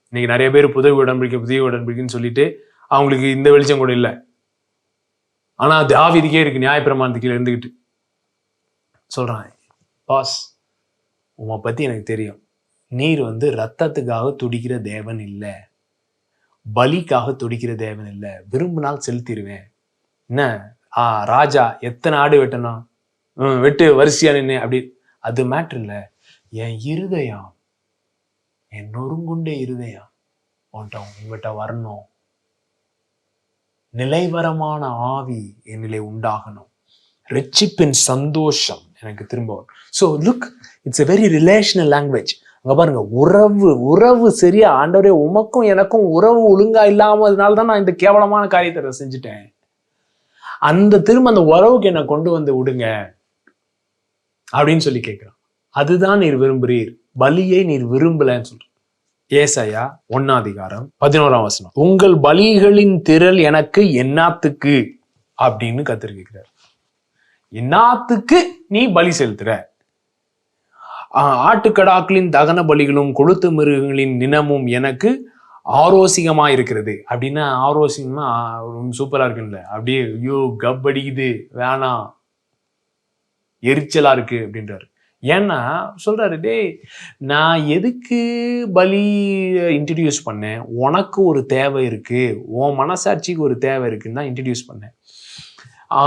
இன்னைக்கு நிறைய பேர் புதிய உடன்படிக்கைன்னு சொல்லிட்டு அவங்களுக்கு இந்த வெளிச்சம் கூட இல்லை. ஆனா தாவீதுக்கே இருக்கு, நியாயப்பிரமாணத்துக்கு கீழே இருந்துகிட்டு சொல்றான், பாஸ் உமை பத்தி எனக்கு தெரியும், நீர் வந்து ரத்தத்துக்காக துடிக்கிற தேவன் இல்லை, பலிக்காக துடிக்கிற தேவன் இல்லை, விரும்பினால் செலுத்திடுவேன். என்ன ராஜா எத்தனை ஆடு வெட்டணும், வெட்டு வரிசையா நின்று அப்படி, அது மேட்ரு இல்லை. என் இருதயம், என் நொறுங்குண்ட இருதயம் உங்ககிட்ட வரணும், நிலைவரமான ஆவி என்னிலே உண்டாகணும், ரட்சிப்பின் சந்தோஷம் எனக்கு திரும்ப வரும். So look, it's a very relational language. அங்க பாருங்க, உறவு சரியா, ஆண்டவரே உமக்கும் எனக்கும் உறவு ஒழுங்கா இல்லாமதுனால தான் நான் இந்த கேவலமான காரியத்தை செஞ்சுட்டேன். திரும்ப அந்த உறவுக்கு என்னை கொண்டு வந்து விடுங்க அப்படின்னு சொல்லி கேட்கிறான். அதுதான் நீர் விரும்புறீர், பலியை நீர் விரும்பலன்னு சொல்ற. ஏசாயா 1:11 வசனம், உங்கள் பலிகளின் திரள் எனக்கு என்னாத்துக்கு அப்படின்னு கர்த்தர் கேட்கிறார். என்னாத்துக்கு நீ பலி செலுத்துற? ஆட்டுக்கடாக்களின் தகன பலிகளும் கொழுத்து மிருகங்களின் நினமும் எனக்கு ஆரோசிகமா இருக்கிறது. அப்படின்னா ஆரோசிகமா சூப்பரா இருக்குல்ல, அப்படியே ஐயோ கப் அடிக்குது, வேணாம், எரிச்சலா இருக்கு அப்படின்றாரு. ஏன்னா சொல்றாரு, டேய் நான் எதுக்கு பலி இன்ட்ரடியூஸ் பண்ணேன்? உனக்கு ஒரு தேவை இருக்கு, உன் மனசாட்சிக்கு ஒரு தேவை இருக்குன்னு தான் இன்ட்ரடியூஸ் பண்ணேன்.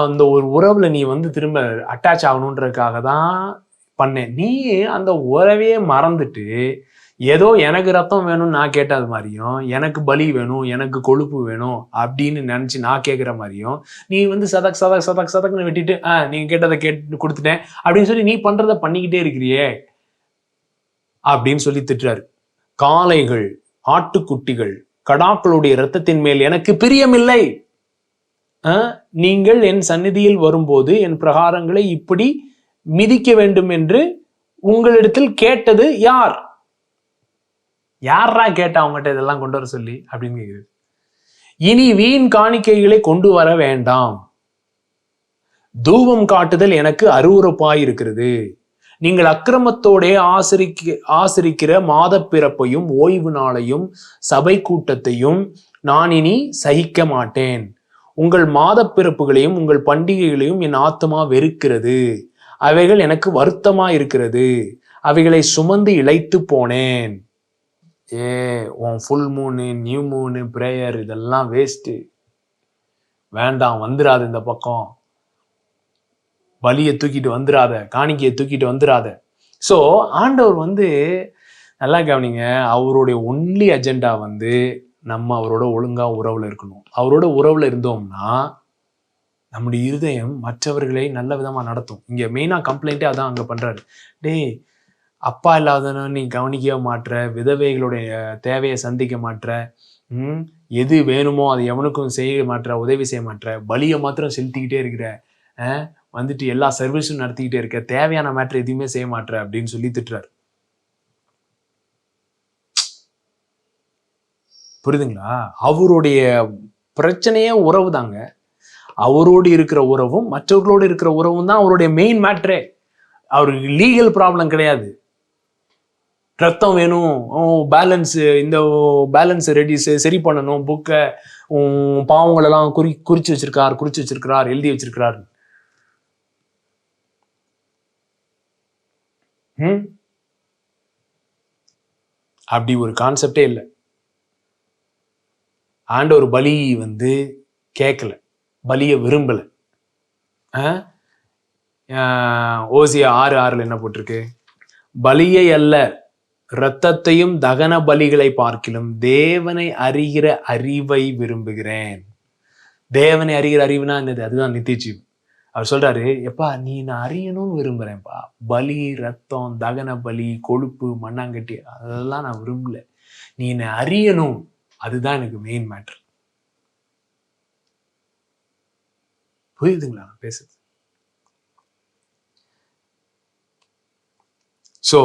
அந்த ஒரு உறவுல நீ வந்து திரும்ப அட்டாச் ஆகணுன்றதுக்காக தான் பண்ணேன். நீ அந்த உறவே மறந்துட்டு ஏதோ எனக்கு ரத்தம் வேணும்னு நான் கேட்டது மாதிரியும், எனக்கு பலி வேணும், எனக்கு கொழுப்பு வேணும் அப்படின்னு நினைச்சு நான் கேட்குற மாதிரியும், நீ வந்து சதக்குன்னு வெட்டிட்டு நீங்க கேட்டதை கேட்டு கொடுத்துட்டேன் அப்படின்னு சொல்லி நீ பண்றத பண்ணிக்கிட்டே இருக்கிறியே அப்படின்னு சொல்லி திட்டுறாரு. காளைகள், ஆட்டுக்குட்டிகள், கடாக்களுடைய இரத்தத்தின் மேல் எனக்கு பிரியமில்லை. நீங்கள் என் சந்நிதியில் வரும்போது என் பிரகாரங்களை இப்படி மிதிக்க வேண்டும் என்று உங்களிடத்தில் கேட்டது யார்? யாரா கேட்டா அவங்ககிட்ட இதெல்லாம் கொண்டு வர சொல்லி அப்படின்னு கேக்குது. இனி வீண் காணிக்கைகளை கொண்டு வர வேண்டாம். தூபம் காட்டுதல் எனக்கு அருவருப்பாய் இருக்கிறது. நீங்கள் அக்கிரமத்தோட ஆசரிக்கிற மாத பிறப்பையும் ஓய்வு நாளையும் சபை கூட்டத்தையும் நான் இனி சகிக்க மாட்டேன். உங்கள் மாத பிறப்புகளையும் உங்கள் பண்டிகைகளையும் என் ஆத்மா வெறுக்கிறது. அவைகள் எனக்கு வருத்தமா இருக்கிறது. அவைகளை சுமந்து இளைத்து போனேன். உன் ஃபுல் மூனு, நியூ மூனு, பிரேயர் இதெல்லாம் வேஸ்ட்டு, வேண்டாம், வந்துடாது, இந்த பக்கம் பலியை தூக்கிட்டு வந்துடாத, காணிக்கையை தூக்கிட்டு வந்துடாத. ஸோ ஆண்டவர் வந்து நல்லா கவனிங்க, அவருடைய ஒன்லி அஜெண்டா வந்து நம்ம அவரோட ஒழுங்கா உறவுல இருக்கணும். அவரோட உறவுல இருந்தோம்னா நம்முடைய இருதயம் மற்றவர்களை நல்ல விதமா நடத்தும். இங்க மெயினா கம்ப்ளைண்டே அதான் அங்க பண்றாரு. டேய் அப்பா இல்லாதன்னு நீ கவனிக்கவே மாட்ற, விதவைகளுடைய தேவையை சந்திக்க மாட்ற, எது வேணுமோ அதை எவனுக்கும் செய்ய மாட்ற, உதவி செய்ய மாட்ற, பலியை மாத்திரம் செலுத்திக்கிட்டே இருக்கிற, வந்துட்டு எல்லா சர்வீஸும் நடத்திக்கிட்டே இருக்க, தேவையான மேட்ரு எதுவுமே செய்ய மாட்ற அப்படின்னு சொல்லி திட்டுறாரு. புரியுதுங்களா? அவருடைய பிரச்சனையே உறவு தாங்க. அவரோடு இருக்கிற உறவும் மற்றவர்களோடு இருக்கிற உறவும் தான் அவருடைய மெயின் மேட்ரே. அவருக்கு லீகல் ப்ராப்ளம் கிடையாது. ரத்தம் வேணும், பேலன்ஸ், இந்த பேலன்ஸ் ரெடி சரி பண்ணணும், புக்கை பாவங்களெல்லாம் குறிச்சு வச்சிருக்கிறார், எழுதி வச்சிருக்கிறார். அப்படி ஒரு கான்செப்டே இல்லை. ஆண்டவர் பலி வந்து கேட்கல, பலியை விரும்பல. ஓசியா 6:6 என்ன போட்டிருக்கு? பலியை அல்ல இரத்தத்தையும் தகன பலிகளை பார்க்கிலும் தேவனை அறிகிற அறிவை விரும்புகிறேன். தேவனை அறிகிற அறிவுனா என்னது? அதுதான் நித்தியஜீவன். அவர் சொல்றாரு, எப்பா நீ நான் அறியணும்னு விரும்புறேன்ப்பா. பலி, ரத்தம், தகன பலி, கொழுப்பு, மண்ணாங்கட்டி அதெல்லாம் நான் விரும்பல. நீ என்னை அறியணும், அதுதான் எனக்கு மெயின் மேட்டர். புரியுதுங்களா பேசுறது? ஸோ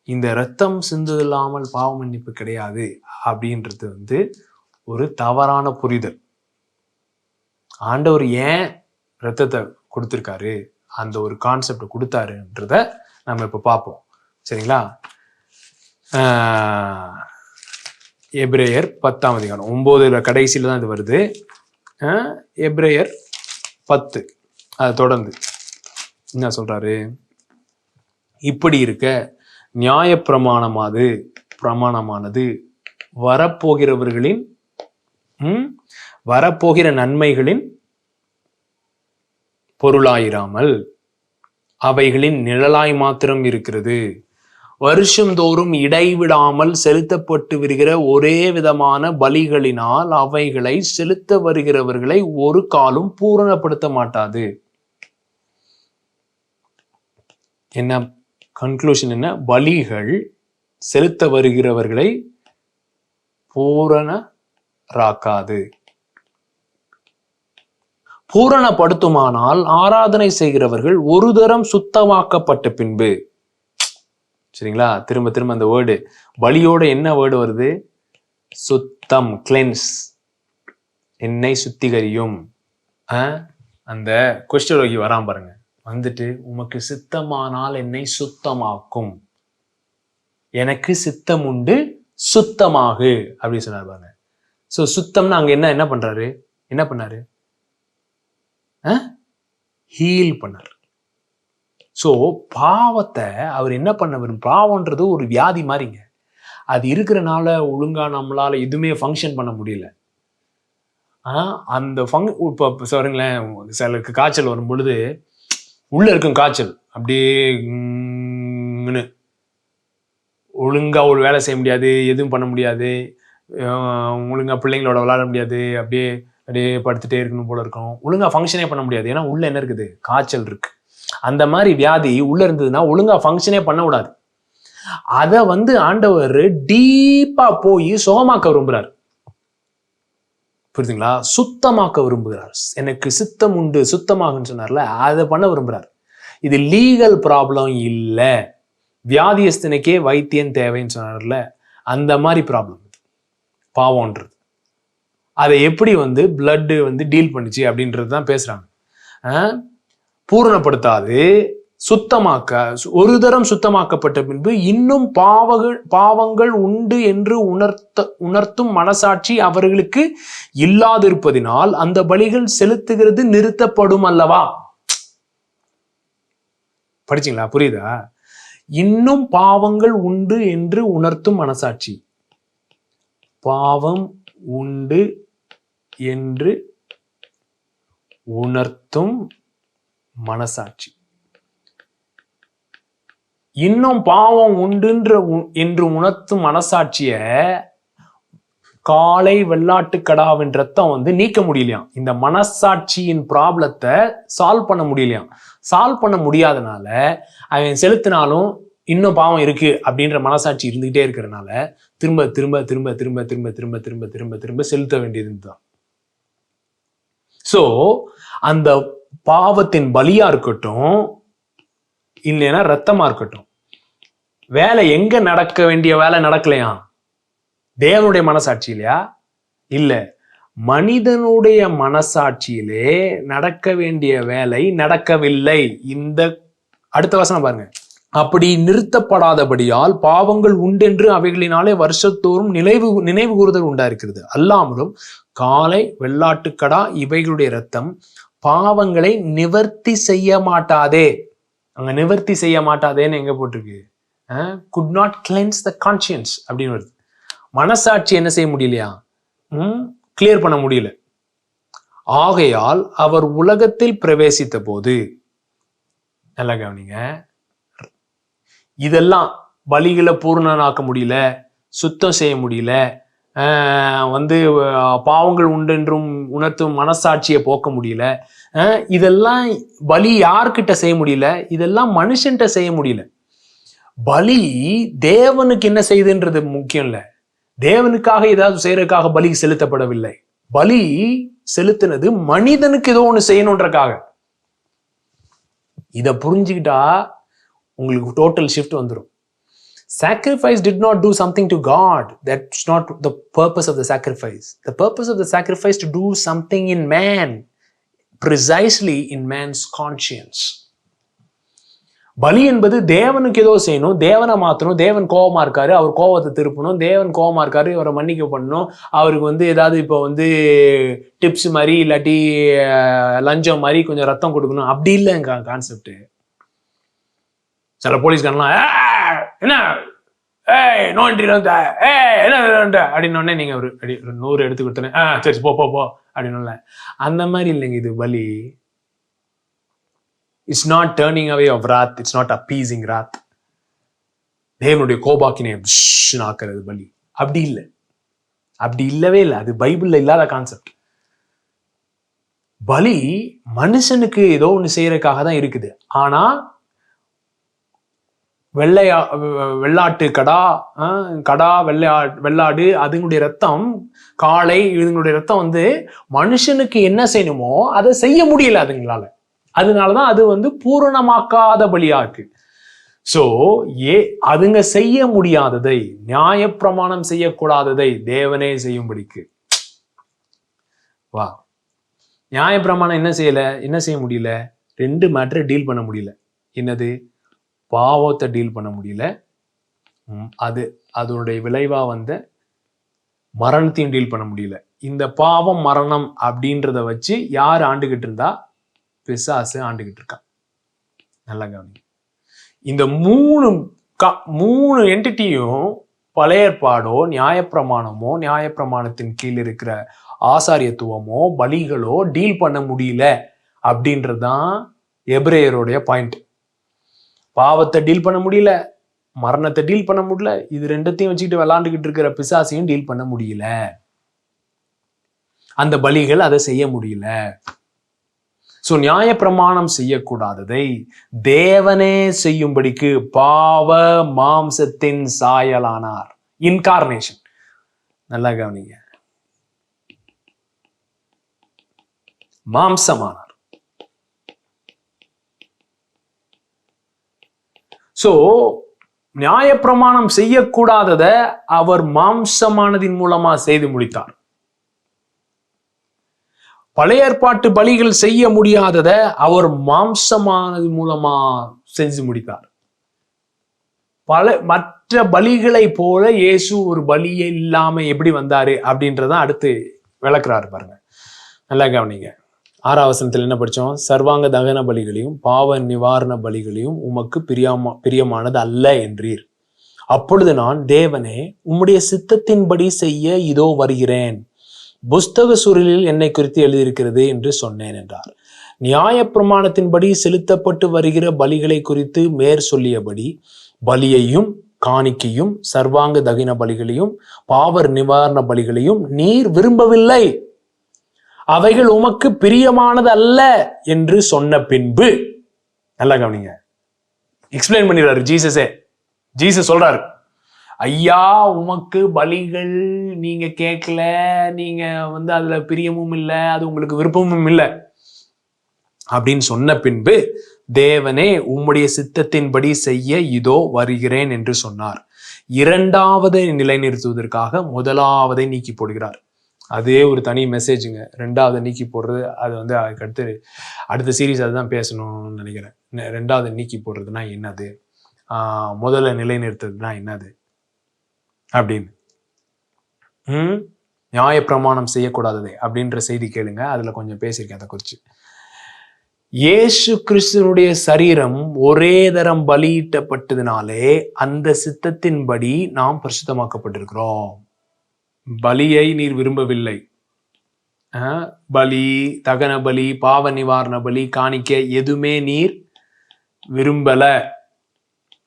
இந்த ரத்தம் சிந்துதலாமல் பாவ மன்னிப்பு கிடையாது அப்படின்றது வந்து ஒரு தவறான புரிதல். ஆண்டவர் ஏன் ரத்தத்தை கொடுத்துருக்காரு, அந்த ஒரு கான்செப்ட் கொடுத்தாருன்றத நம்ம இப்ப பார்ப்போம். சரிங்களா? எபிரேயர் 10ஆம் அதிகாரம் 9 கடைசியில தான் இது வருது. எபிரேயர் 10 அதை தொடர்ந்து என்ன சொல்றாரு? இப்படி இருக்க நியாய பிரமாணமானது வரப்போகிற நன்மைகளின் பொருளாயிராமல் அவைகளின் நிழலாய் மாத்திரம் இருக்கிறது. வருஷந்தோறும் இடைவிடாமல் செலுத்தப்பட்டு வருகிற ஒரே விதமான பலிகளினால் அவைகளை செலுத்த வருகிறவர்களை ஒரு காலும் பூரணப்படுத்த மாட்டாது. என்ன கன்க்ளூஷன்? என்ன? பலிகள் செலுத்த வருகிறவர்களை பூரணராக்காது. பூரணப்படுத்துமானால் ஆராதனை செய்கிறவர்கள் ஒரு தரம் சுத்தமாக்கப்பட்ட பின்பு, சரிங்களா? திரும்ப திரும்ப அந்த வேர்டு பலியோட என்ன வேர்டு வருது? சுத்தம், கிளென்ஸ், என்னை சுத்திகரியும். அந்த குஷ்டரோகி வராம பாருங்க, வந்துட்டு உமக்கு சித்தமானால் என்னை சுத்தமாக்கும், எனக்கு சித்தம் உண்டு சுத்தமாகு அப்படின்னு சொன்னார் பாருங்க. ஸோ சுத்தம்னா அங்க என்ன பண்றாரு, என்ன பண்ணாரு, ஹீல் பண்ணார். ஸோ பாவத்தை அவர் என்ன பண்ண வரும், பாவம்ன்றது ஒரு வியாதி மாதிரிங்க. அது இருக்கிறனால ஒழுங்கா நம்மளால எதுவுமே ஃபங்க்ஷன் பண்ண முடியல. அந்த இப்போ சொல்றீங்களேன், சிலருக்கு காய்ச்சல் வரும் பொழுது உள்ள இருக்கும் காய்ச்சல் அப்படியே ஒழுங்கா ஒரு வேலை செய்ய முடியாது, எதுவும் பண்ண முடியாது, ஒழுங்கா பிள்ளைங்களோட விளையாட முடியாது, அப்படியே அப்படியே படுத்துட்டே இருக்கணும் போல இருக்கும், ஒழுங்கா ஃபங்க்ஷனே பண்ண முடியாது. ஏன்னா உள்ள என்ன இருக்குது, காய்ச்சல் இருக்கு. அந்த மாதிரி வியாதி உள்ள இருந்ததுன்னா ஒழுங்கா ஃபங்க்ஷனே பண்ண விடாது. அதை ஆண்டவர் டீப்பா போய் சுகமாக்க விரும்புறார். புரியுதுங்களா? சுத்தமாக்க விரும்புகிறார். எனக்கு சித்தம் உண்டு சுத்தமாகுன்னு சொன்னார்ல, அதை பண்ண விரும்புறார். இது லீகல் ப்ராப்ளம் இல்ல, வியாதியஸ்தனுக்கே வைத்தியம் தேவைன்னு சொன்னார்ல, அந்த மாதிரி ப்ராப்ளம் பாவம்ன்றது. அதை எப்படி பிளட் டீல் பண்ணுச்சு அப்படின்றது தான் பேசுறாங்க. பூரணப்படுத்தாது, சுத்தமாக்க, ஒரு தரம் சுத்தமாக்கப்பட்ட பின்பு இன்னும் பாவங்கள் உண்டு என்று உணர்த்தும் மனசாட்சி அவர்களுக்கு இல்லாதிருப்பதினால் அந்த பலிகள் செலுத்துகிறது நிறுத்தப்படும் அல்லவா. படிச்சீங்களா? புரியுதா? இன்னும் பாவங்கள் உண்டு என்று உணர்த்தும் மனசாட்சி, பாவம் உண்டு என்று உணர்த்தும் மனசாட்சி, இன்னும் பாவம் உண்டு என்று உணர்த்தும் மனசாட்சிய காளை வெள்ளாட்டுக்கடாவின் ரத்தம் நீக்க முடியலையாம். இந்த மனசாட்சியின் ப்ராப்ளத்தை சால்வ் பண்ண முடியலையாம். சால்வ் பண்ண முடியாதனால அவன் செலுத்தினாலும் இன்னும் பாவம் இருக்கு அப்படின்ற மனசாட்சி இருந்துகிட்டே இருக்கிறதுனால திரும்ப திரும்ப திரும்ப திரும்ப திரும்ப திரும்ப திரும்ப திரும்ப திரும்ப செலுத்த வேண்டியது தான். ஸோ அந்த பாவத்தின் பலியா இருக்கட்டும், இல்லைன்னா ரத்தமா இருக்கட்டும், வேலை எங்க நடக்க வேண்டிய வேலை நடக்கலையா? தேவனுடைய மனசாட்சியிலையா? இல்ல, மனிதனுடைய மனசாட்சியிலே நடக்க வேண்டிய வேலை நடக்கவில்லை. இந்த அடுத்த வசனம் பாருங்க. அப்படி நிறுத்தப்படாதபடியால் பாவங்கள் உண்டென்று அவைகளினாலே வருஷத்தோறும் நினைவு கூறுதல் உண்டா இருக்கிறது. அல்லாமலும் காளை வெள்ளாட்டுக்கடா இவைகளுடைய ரத்தம் பாவங்களை நிவர்த்தி செய்ய மாட்டாதே. அங்க நிவர்த்தி செய்ய மாட்டாதேன்னு எங்க போட்டிருக்கு? could not cleanse the conscience அப்படின்னு வருது. மனசாட்சி என்ன செய்ய முடியலையா? கிளியர் பண்ண முடியல. ஆகையால் அவர் உலகத்தில் பிரவேசித்த போது, நல்லா கவனிங்க, இதெல்லாம் பலிகளை பூர்ணனாக்க முடியல, சுத்தம் செய்ய முடியல, பாவங்கள் உண்டென்றும் உணர்த்தும் மனசாட்சியை போக்க முடியல, இதெல்லாம் பலி யார்கிட்ட செய்ய முடியல? இதெல்லாம் மனுஷன்கிட்ட செய்ய முடியல. பலி தேவனுக்கு என்ன செய்யுதுன்றது முக்கியம் இல்ல. தேவனுக்காக ஏதாவது செய்யறதுக்காக பலி செலுத்தப்படவில்லை. பலி செலுத்தினது மனிதனுக்கு ஏதோ ஒண்ணு செய்யணுன்றக்காக. இத புரிஞ்சுக்கிட்டா உங்களுக்கு டோட்டல் ஷிஃப்ட் வந்துடும். Sacrifice did not do something to God. That's not the purpose of the sacrifice. The purpose of the sacrifice to do something in man, precisely in man's conscience. பலி என்பது தேவனுக்கு ஏதோ செய்யணும், தேவனை மாத்தணும், தேவன் கோபமா இருக்காரு, அவர் கோபத்தை திருப்பணும், தேவன் கோபமா இருக்காரு, இவரை மன்னிக்க பண்ணணும், அவருக்கு ஏதாவது இப்போ டிப்ஸ் மாதிரி இல்லாட்டி லஞ்சம் மாதிரி கொஞ்சம் ரத்தம் கொடுக்கணும், அப்படி இல்லைங்க கான்செப்ட். சில போலீஸ்காரலாம் என்ன நோண்டி என்ன அப்படின்னு நீங்க ஒரு 100 எடுத்து கொடுத்தேன், சரி போ போ போ அப்படின்னு. அந்த மாதிரி இல்லைங்க இது பலி. It's not turning away of wrath. It's not appeasing wrath. தேவனுடைய கோபாக்கினை ஆக்குறது பலி. அப்படி இல்லை, அப்படி இல்லவே இல்லை. அது பைபிள்ல இல்லாத கான்செப்ட். பலி மனுஷனுக்கு ஏதோ ஒன்று செய்யறதுக்காக தான் இருக்குது. ஆனா வெள்ளாட்டு கடா வெள்ளாடு அதுங்களுடைய ரத்தம், காளை இதுங்களுடைய ரத்தம் மனுஷனுக்கு என்ன செய்யணுமோ அதை செய்ய முடியல அதுங்களால. அதனாலதான் அது பூரணமாக்காத பலியா இருக்கு. சோ அதுங்க செய்ய முடியாததை, நியாயப்பிரமாணம் செய்யக்கூடாததை தேவனே செய்யும்படிக்கு. வா, நியாயப்பிரமாணம் என்ன செய்ய முடியல? 2 மேட்டரை டீல் பண்ண முடியல. என்னது? பாவத்தை டீல் பண்ண முடியல, அது அதனுடைய விளைவா வந்த மரணத்தையும் டீல் பண்ண முடியல. இந்த பாவம் மரணம் அப்படின்றத வச்சு யார் ஆண்டுகிட்டு இருந்தா? பிசாசு ஆண்டுகிட்டு இருக்கான். நல்லா கவனிங்க. இந்த மூணு என்டிட்டியும் பழைய ஏற்பாடோ நியாயப்பிரமாணமோ நியாயப்பிரமாணத்தின் கீழ் இருக்கிற ஆசாரியத்துவமோ பலிகளோ டீல் பண்ண முடியல அப்படின்றதுதான் எபிரேயருடைய பாயிண்ட். பாவத்தை டீல் பண்ண முடியல, மரணத்தை டீல் பண்ண முடியல, இது ரெண்டத்தையும் வச்சுக்கிட்டு விளாண்டுக்கிட்டு இருக்கிற பிசாசையும் டீல் பண்ண முடியல. அந்த பலிகள் அதை செய்ய முடியல. சோ நியாயப்பிரமாணம் செய்யக்கூடாததை தேவனே செய்யும்படிக்கு பாவ மாம்சத்தின் சாயலானார். இன்கார்னேஷன். நல்லா கவனிங்க. மாம்சமானார். சோ நியாயப்பிரமாணம் செய்யக்கூடாதத அவர் மாம்சமானதின் மூலமா செய்து முடித்தார். பழைய ஏற்பாட்டு பலிகள் செய்ய முடியாதத அவர் மாம்சமானது மூலமா செஞ்சு முடித்தார். மற்ற பலிகளை போல இயேசு ஒரு பலியே இல்லாம எப்படி வந்தாரு அப்படின்றத அடுத்து விளக்குறாரு பாருங்க. நல்லா கவனிங்க. 6ஆம் வசனத்தில் என்ன படிச்சோம்? சர்வாங்க தகன பலிகளையும் பாவ நிவாரண பலிகளையும் உமக்கு பிரியமானது அல்ல என்றீர். அப்பொழுது நான், தேவனே, உம்முடைய சித்தத்தின்படி செய்ய இதோ வருகிறேன், புஸ்தக சுருளில் என்னை குறித்து எழுதியிருக்கிறது என்று சொன்னேன் என்றார். நியாயப்பிரமாணத்தின்படி செலுத்தப்பட்டு வருகிற பலிகளை குறித்து மேற் சொல்லியபடி பலியையும் காணிக்கையும் சர்வாங்க தகன பலிகளையும் பாவ நிவாரண பலிகளையும் நீர் விரும்பவில்லை, அவைகள் உமக்கு பிரியமானது அல்ல என்று சொன்ன பின்பு, நல்லா கவனிங்க, எக்ஸ்பிளைன் பண்ணிடுறாரு ஜீசஸே. ஜீசஸ் சொல்றாரு, ஐயா, உமக்கு பலிகள் நீங்க கேட்கல, நீங்க அதுல பிரியமும் இல்லை, அது உங்களுக்கு விருப்பமும் இல்லை அப்படின்னு சொன்ன பின்பு, தேவனே உம்முடைய சித்தத்தின்படி செய்ய இதோ வருகிறேன் என்று சொன்னார். இரண்டாவதை நிலைநிறுத்துவதற்காக முதலாவதை நீக்கி போடுகிறார். அதே ஒரு தனி மெசேஜுங்க. ரெண்டாவது நீக்கி போடுறது, அது அதுக்கு அடுத்த சீரீஸ் அதுதான் பேசணும்னு நினைக்கிறேன். ரெண்டாவது நீக்கி போடுறதுனா என்னது, முதல்ல நிலைநிறுத்துறதுனா என்னது அப்படின்னு. நியாயப்பிரமாணம் செய்யக்கூடாதது அப்படின்ற செய்தி கேளுங்க, அதுல கொஞ்சம் பேசியிருக்கேன் அதை குறிச்சு. இயேசு கிறிஸ்துனுடைய சரீரம் ஒரே தரம் பலியிட்டப்பட்டதுனாலே அந்த சித்தத்தின்படி நாம் பரிசுத்தமாக்கப்பட்டிருக்கிறோம். பலியை நீர் விரும்பவில்லை. பலி, தகன பலி, பாவ நிவாரண பலி, காணிக்க எதுவுமே நீர்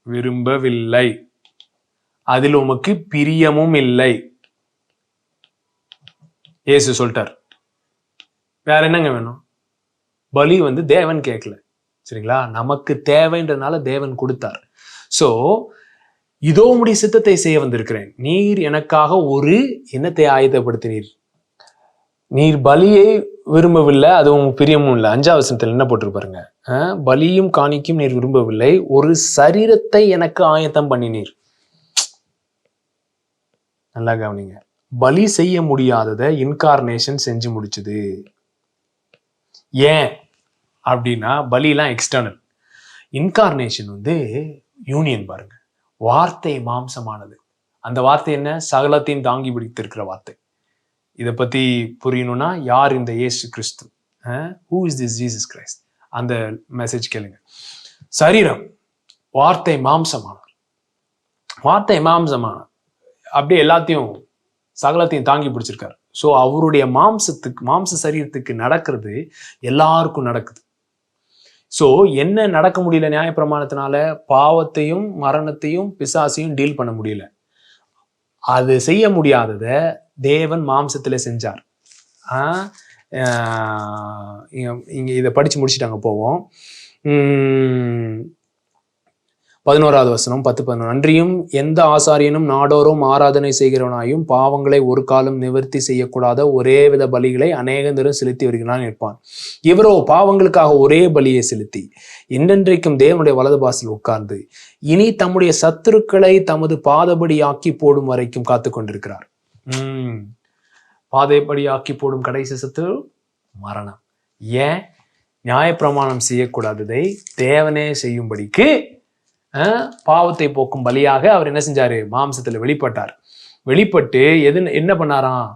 விரும்பவில்லை, அதில் உமக்கு பிரியமும் இல்லை. இயேசு சொல்லிட்டார். வேற என்னங்க வேணும்? பலி தேவன் கேட்கல, சரிங்களா? நமக்கு தேவைன்றதுனால தேவன் கொடுத்தார். சோ இதோ உம்முடைய சித்தத்தை செய்ய வந்திருக்கிறேன், நீர் எனக்காக ஒரு எண்ணத்தை ஆயத்தப்படுத்தினீர், நீர் பலியை விரும்பவில்லை, அது உங்களுக்கு பிரியமும் இல்லை. 5ஆம் வசனத்தில் என்ன போட்டிருப்பாருங்க? பலியும் காணிக்கும் நீர் விரும்பவில்லை, ஒரு சரீரத்தை எனக்கு ஆயத்தம் பண்ணினீர். நல்லா கவனிங்க. பலி செய்ய முடியாததை இன்கார்னேஷன் செஞ்சு முடிச்சுது. ஏன் அப்படின்னா, பலிலாம் எக்ஸ்டர்னல், இன்கார்னேஷன் யூனியன். பாருங்க, வார்த்தை மாம்சமானது. அந்த வார்த்தை என்ன? சகலத்தையும் தாங்கி பிடித்திருக்கிற வார்த்தை. இதை பத்தி புரியணும்னா, யார் இந்த இயேசு கிறிஸ்து? Who is this Jesus Christ? அந்த மெசேஜ் கேளுங்க. சரீரம், வார்த்தை மாம்சமானவர். வார்த்தை மாம்சமானவர் அப்படியே எல்லாத்தையும் சகலத்தையும் தாங்கி பிடிச்சிருக்காரு. ஸோ அவருடைய மாம்ச சரீரத்துக்கு நடக்கிறது எல்லாருக்கும் நடக்குது. ஸோ என்ன நடக்க முடியல? நியாயப்பிரமாணத்தினால பாவத்தையும் மரணத்தையும் பிசாசையும் டீல் பண்ண முடியல. அது செய்ய முடியாதத தேவன் மாம்சத்துல செஞ்சார். இங்க இதை படிச்சு முடிச்சுட்டாங்க. போவோம் 11ஆவது வசனம் 10-11. அன்றியும் எந்த ஆசாரியனும் நாடோறும் ஆராதனை செய்கிறவனாயும் பாவங்களை ஒரு காலம் நிவர்த்தி செய்யக்கூடாத ஒரே வித பலிகளை அநேக தரம் செலுத்தி வருகிறான் இருப்பான். இவரோ பாவங்களுக்காக ஒரே பலியை செலுத்தி என்றென்றைக்கும் தேவனுடைய வலது பாசில் உட்கார்ந்து இனி தம்முடைய சத்துருக்களை தமது பாதபடி ஆக்கி போடும் வரைக்கும் காத்து கொண்டிருக்கிறார். பாதைப்படி ஆக்கி போடும் கடைசி சத்துரு மரணம். ஏன்? நியாயப்பிரமாணம் செய்யக்கூடாததை தேவனே செய்யும்படிக்கு பாவத்தை போக்கும் பலியாக அவர் என்ன செஞ்சாரு? மாம்சத்துல வெளிப்பட்டார். வெளிப்பட்டு என்ன பண்ணாராம்?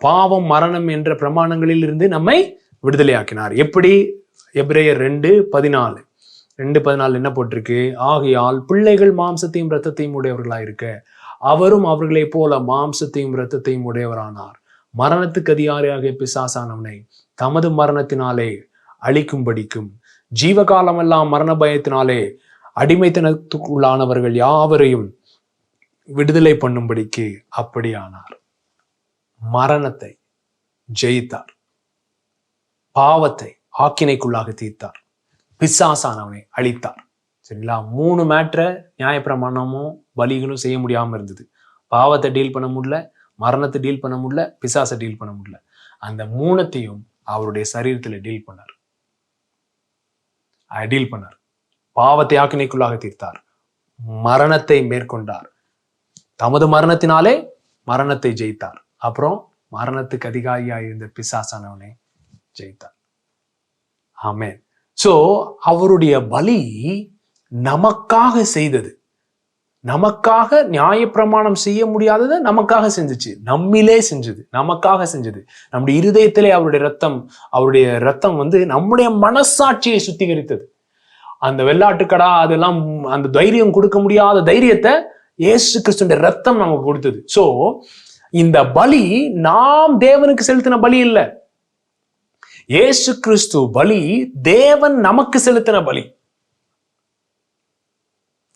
பாவம் மரணம் என்ற பிரமாணங்களில் இருந்து நம்மை விடுதலையாக்கினார். எப்படி? எபிரேயர் 2:14 என்ன போட்டிருக்கு? ஆகையால் பிள்ளைகள் மாம்சத்தையும் இரத்தத்தையும் உடையவர்களாக இருக்க அவரும் அவர்களைப் போல மாம்சத்தையும் இரத்தத்தையும் உடையவரானார். மரணத்துக்கு அதிகாரியாக பிசாசானவனை தமது மரணத்தினாலே அழிக்கும்படிக்கும் ஜீவகாலமெல்லாம் மரண பயத்தினாலே அடிமைத்தனத்துக்குள்ளானவர்கள் யாவரையும் விடுதலை பண்ணும்படிக்கு அப்படியானார். மரணத்தை ஜெயித்தார், பாவத்தை ஆக்கினைக்குள்ளாக தீர்த்தார், பிசாசானவனை அழித்தார். சரிங்களா? 3 மேட்டரை நியாயப்பிரமாணமும் பலிகளும் செய்ய முடியாம இருந்தது. பாவத்தை டீல் பண்ண முடியல, மரணத்தை டீல் பண்ண முடியல, பிசாசை டீல் பண்ண முடியல. அந்த 3த்தையும் அவருடைய சரீரத்துல டீல் பண்ணார். பாவத்தை ஆக்கினைக்குள்ளாக தீர்த்தார், மரணத்தை மேற்கொண்டார், தமது மரணத்தினாலே மரணத்தை ஜெயித்தார், அப்புறம் மரணத்துக்கு அதிகாரியாக இருந்த பிசாசானவனை ஜெயித்தார். ஆமென். சோ அவருடைய பலி நமக்காக செய்தது. நமக்காக நியாயப்பிரமாணம் செய்ய முடியாததை நமக்காக செஞ்சுச்சு, நம்மிலே செஞ்சது, நமக்காக செஞ்சது. நம்முடைய இருதயத்திலே அவருடைய ரத்தம் நம்முடைய மனசாட்சியை சுத்திகரித்தது. அந்த வெள்ளாட்டுக்கடா அதெல்லாம் அந்த தைரியம் கொடுக்க முடியாத தைரியத்தை இயேசு கிறிஸ்துவின் ரத்தம் நமக்கு கொடுத்தது. சோ இந்த பலி நாம் தேவனுக்கு செலுத்தின பலி இல்ல. இயேசு கிறிஸ்து பலி தேவன் நமக்கு செலுத்தின பலி.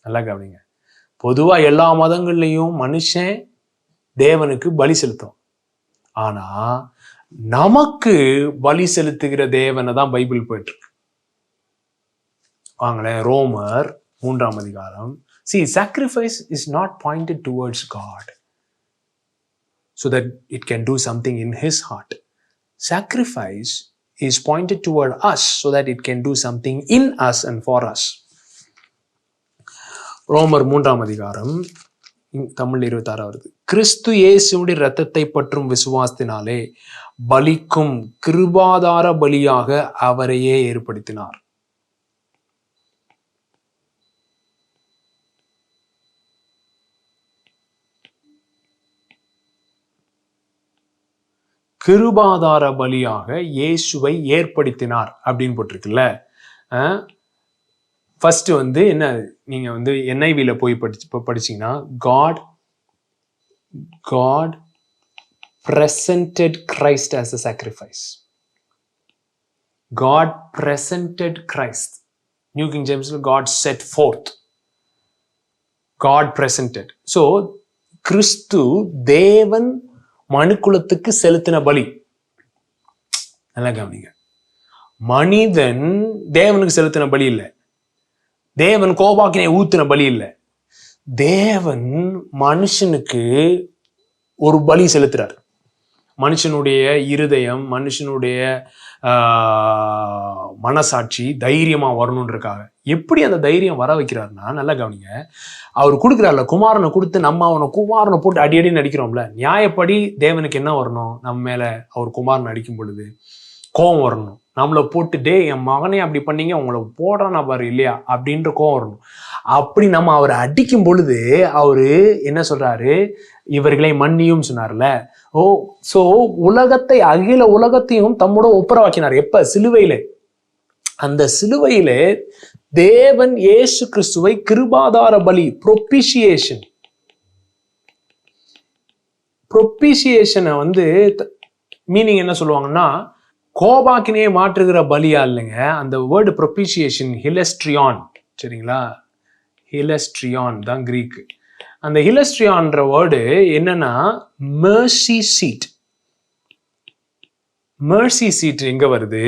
நல்லா கவனிங்க. பொதுவா எல்லா மதங்கள்லயும் மனுஷன் தேவனுக்கு பலி செலுத்தும். ஆனா நமக்கு பலி செலுத்துகிற தேவனை தான் பைபிள் போயிட்டு இருக்கு. வாங்களேன், ரோமர் 3:அதிகாரம். See, sacrifice is not pointed towards God so that it can do something in his heart. Sacrifice is pointed toward us so that it can do something in us and for us. ரோமர் 3:அதிகாரம், தமிழ் 26 வருது. கிறிஸ்து இயேசுவுடைய இரத்தத்தை பற்றும் விசுவாசத்தினாலே பலிக்கும் கிருபாதார பலியாக அவரையே ஏற்படுத்தினார். கிருபாதார பலியாக இயேசுவை ஏற்படுத்தினார் அப்படின்னு போட்டிருக்குல்ல. ஃபர்ஸ்ட் என்ன, நீங்க NIV-ல போய் படிச்சீங்கன்னா God presented Christ as a sacrifice. God presented Christ. New King James, God set forth. God presented. So கிறிஸ்து தேவன் மனுக்குலத்துக்கு செலுத்தின பலி. நல்லா கவனிங்க. மனிதன் தேவனுக்கு செலுத்தின பலி இல்லை. தேவன் கோபாக்கினை ஊத்தின பலி இல்லை. தேவன் மனுஷனுக்கு ஒரு பலி செலுத்துறார். மனுஷனுடைய இருதயம், மனுஷனுடைய மனசாட்சி தைரியமா வரணுன்றக்காக. எப்படி அந்த தைரியம் வர வைக்கிறாருன்னா, நல்லா கவனிங்க. அவர் கொடுக்குறாருல, குமாரனை கொடுத்து நம்ம அவனை குமாரனை போட்டு அடி நடிக்கிறோம்ல. நியாயப்படி தேவனுக்கு என்ன வரணும்? நம்ம மேல அவர் குமாரனை அடிக்கும் பொழுது கோபம் வரணும். நம்மளை போட்டு, டே என் மகனே அப்படி பண்ணீங்க, உங்களை போடுறானா பாரு இல்லையா அப்படின்ற கோபம் வரணும். அப்படி நம்ம அவரை அடிக்கும் பொழுது அவரு என்ன சொல்றாரு? இவர்களை மன்னியும் சொன்னார்ல. சோ உலகத்தை, அகில உலகத்தையும் தம்மோட ஒப்புரவாக்கினார். எப்ப? சிலுவையில. அந்த சிலுவையில தேவன் இயேசு கிறிஸ்துவை கிருபாதார பலி, ப்ரொபிஷியேஷனை மீனிங் என்ன சொல்லுவாங்கன்னா, கோபாக்கினையே மாற்றுகிற பலியா இல்லைங்க. அந்த வேர்டு ப்ரொபிஷியேஷன் ஹிலஸ்ட்ரியான். சரிங்களா? ஹிலஸ்ட்ரியான் தான் கிரீக். அந்த ஹிலஸ்ட்ரியான்ற வேர்டு என்னன்னா மெர்சி சீட். மெர்சி சீட் எங்க வருது?